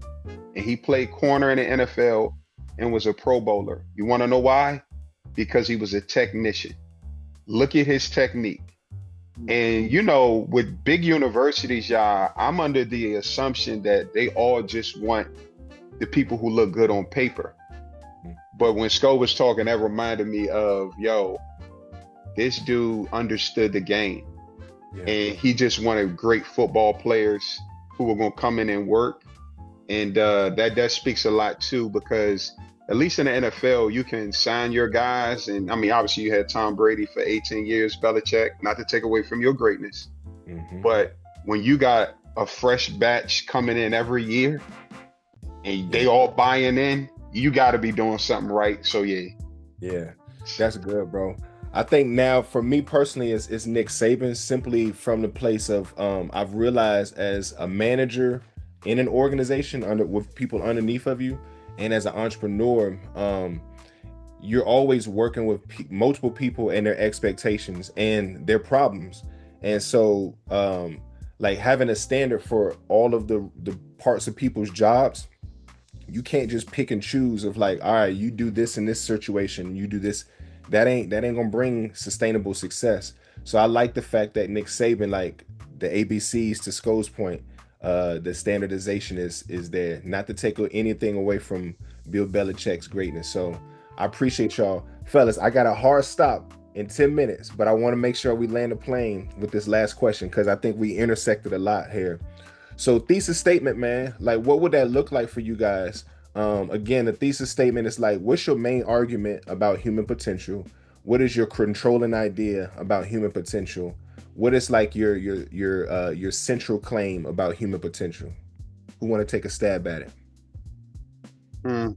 and he played corner in the NFL and was a Pro Bowler. You want to know why? Because he was a technician. Look at his technique. And with big universities, y'all, I'm under the assumption that they all just want the people who look good on paper. But when Sko was talking, that reminded me of, this dude understood the game. Yeah. And he just wanted great football players who were going to come in and work. And that speaks a lot too, because at least in the NFL, you can sign your guys. And I mean, obviously you had Tom Brady for 18 years, Belichick, not to take away from your greatness. Mm-hmm. But when you got a fresh batch coming in every year and they all buying in, you got to be doing something right. So yeah, that's good, bro. I think now for me personally it's Nick Saban, simply from the place of I've realized as a manager in an organization with people underneath of you, and as an entrepreneur, you're always working with multiple people and their expectations and their problems. And so like having a standard for all of the parts of people's jobs, you can't just pick and choose of like, all right, you do this in this situation, you do this. That ain't gonna bring sustainable success. So I like the fact that Nick Saban, like the ABCs to Sko's point, The standardization is there. Not to take anything away from Bill Belichick's greatness. So I appreciate y'all, fellas. I got a hard stop in 10 minutes, but I want to make sure we land the plane with this last question because I think we intersected a lot here. So thesis statement, man, like what would that look like for you guys? Again, the thesis statement is like, what's your main argument about human potential? What is your controlling idea about human potential? What is like your central claim about human potential? Who want to take a stab at it? Hmm.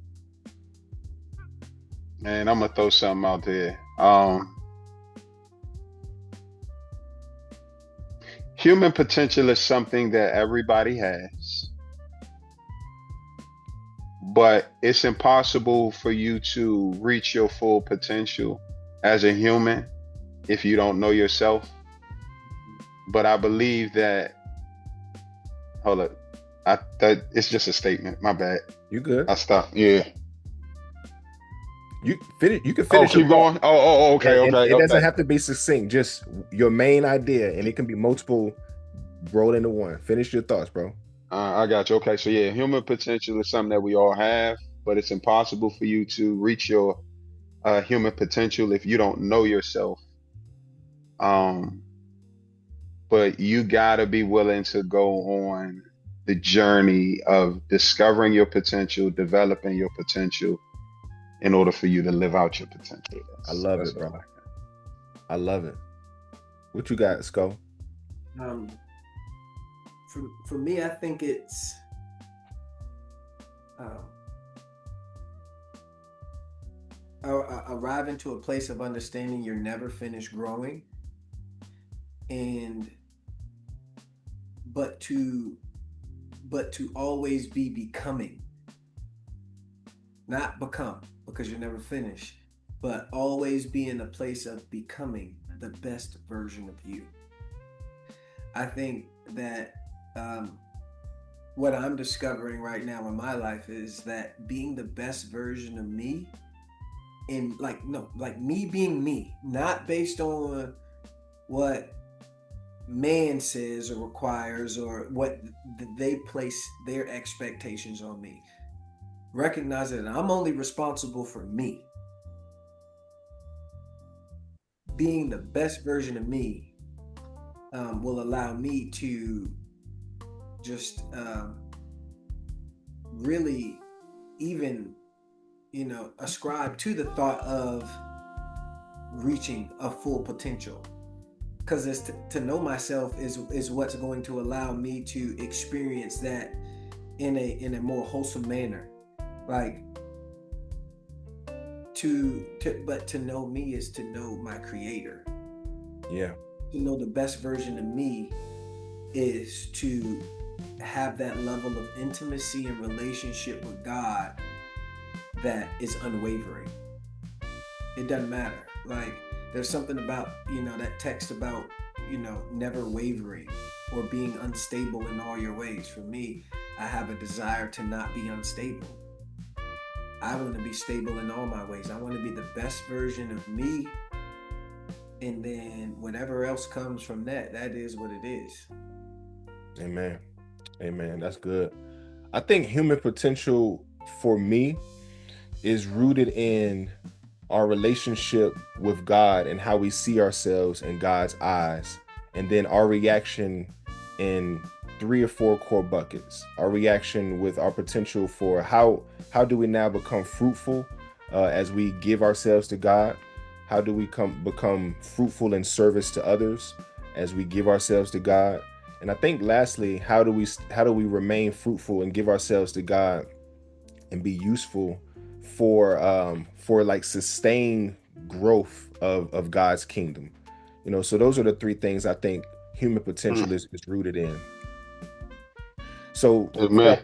Man, I'm gonna throw something out there. Human potential is something that everybody has, but it's impossible for you to reach your full potential as a human if you don't know yourself. But I believe that, hold up, that it's just a statement. My bad. You good? I stopped. Yeah. You finish. You can Oh, finish your keep thought. going. Oh, And, okay, and okay, it doesn't okay. have to be succinct. Just your main idea, and it can be multiple rolled into one. Finish your thoughts, bro. I got you. Okay, so yeah, human potential is something that we all have, but it's impossible for you to reach your human potential if you don't know yourself. Um, but you gotta be willing to go on the journey of discovering your potential, developing your potential in order for you to live out your potential. I love That's it, all bro. I love it. What you got, Skull? Um, for me, I think it's um, arriving to a place of understanding you're never finished growing, and but to always be becoming, not become, because you're never finished, but always be in a place of becoming the best version of you. I think that what I'm discovering right now in my life is that being the best version of me, in like, no, like me being me, not based on what man says or requires or what they place their expectations on me. Recognizing that I'm only responsible for me. Being the best version of me will allow me to just really even, ascribe to the thought of reaching a full potential. Because it's to know myself is what's going to allow me to experience that in a more wholesome manner. Like but to know me is to know my creator. Yeah. To know the best version of me is to have that level of intimacy and relationship with God that is unwavering. It doesn't matter. Like there's something about, that text about, never wavering or being unstable in all your ways. For me, I have a desire to not be unstable. I want to be stable in all my ways. I want to be the best version of me. And then whatever else comes from that, that is what it is. Amen. Amen. That's good. I think human potential for me is rooted in our relationship with God and how we see ourselves in God's eyes, and then our reaction in 3 or 4 core buckets. Our reaction with our potential for how do we now become fruitful as we give ourselves to God? How do we become fruitful in service to others as we give ourselves to God? And I think lastly, how do we remain fruitful and give ourselves to God and be useful for like sustained growth of God's kingdom? So those are the 3 things I think human potential is rooted in. So Amen.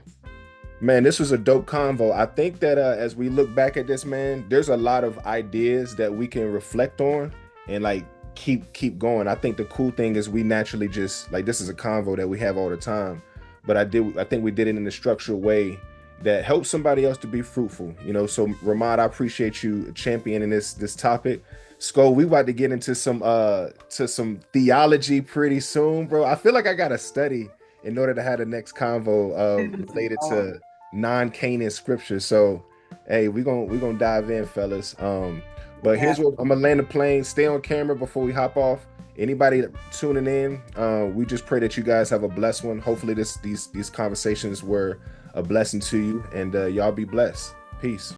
man, this was a dope convo. I think that as we look back at this, man, there's a lot of ideas that we can reflect on and like keep going. I think the cool thing is we naturally just like, this is a convo that we have all the time, but I think we did it in a structured way that helps somebody else to be fruitful. So Ramad, I appreciate you championing this topic. Skull, we about to get into some theology pretty soon, bro. I feel like I gotta study in order to have the next convo related Oh, to non-Canaan scripture. So, hey, we gonna dive in, fellas. But yeah. here's what I'm gonna land the plane. Stay on camera before we hop off. Anybody tuning in, we just pray that you guys have a blessed one. Hopefully, these conversations were a blessing to you, and y'all be blessed. Peace.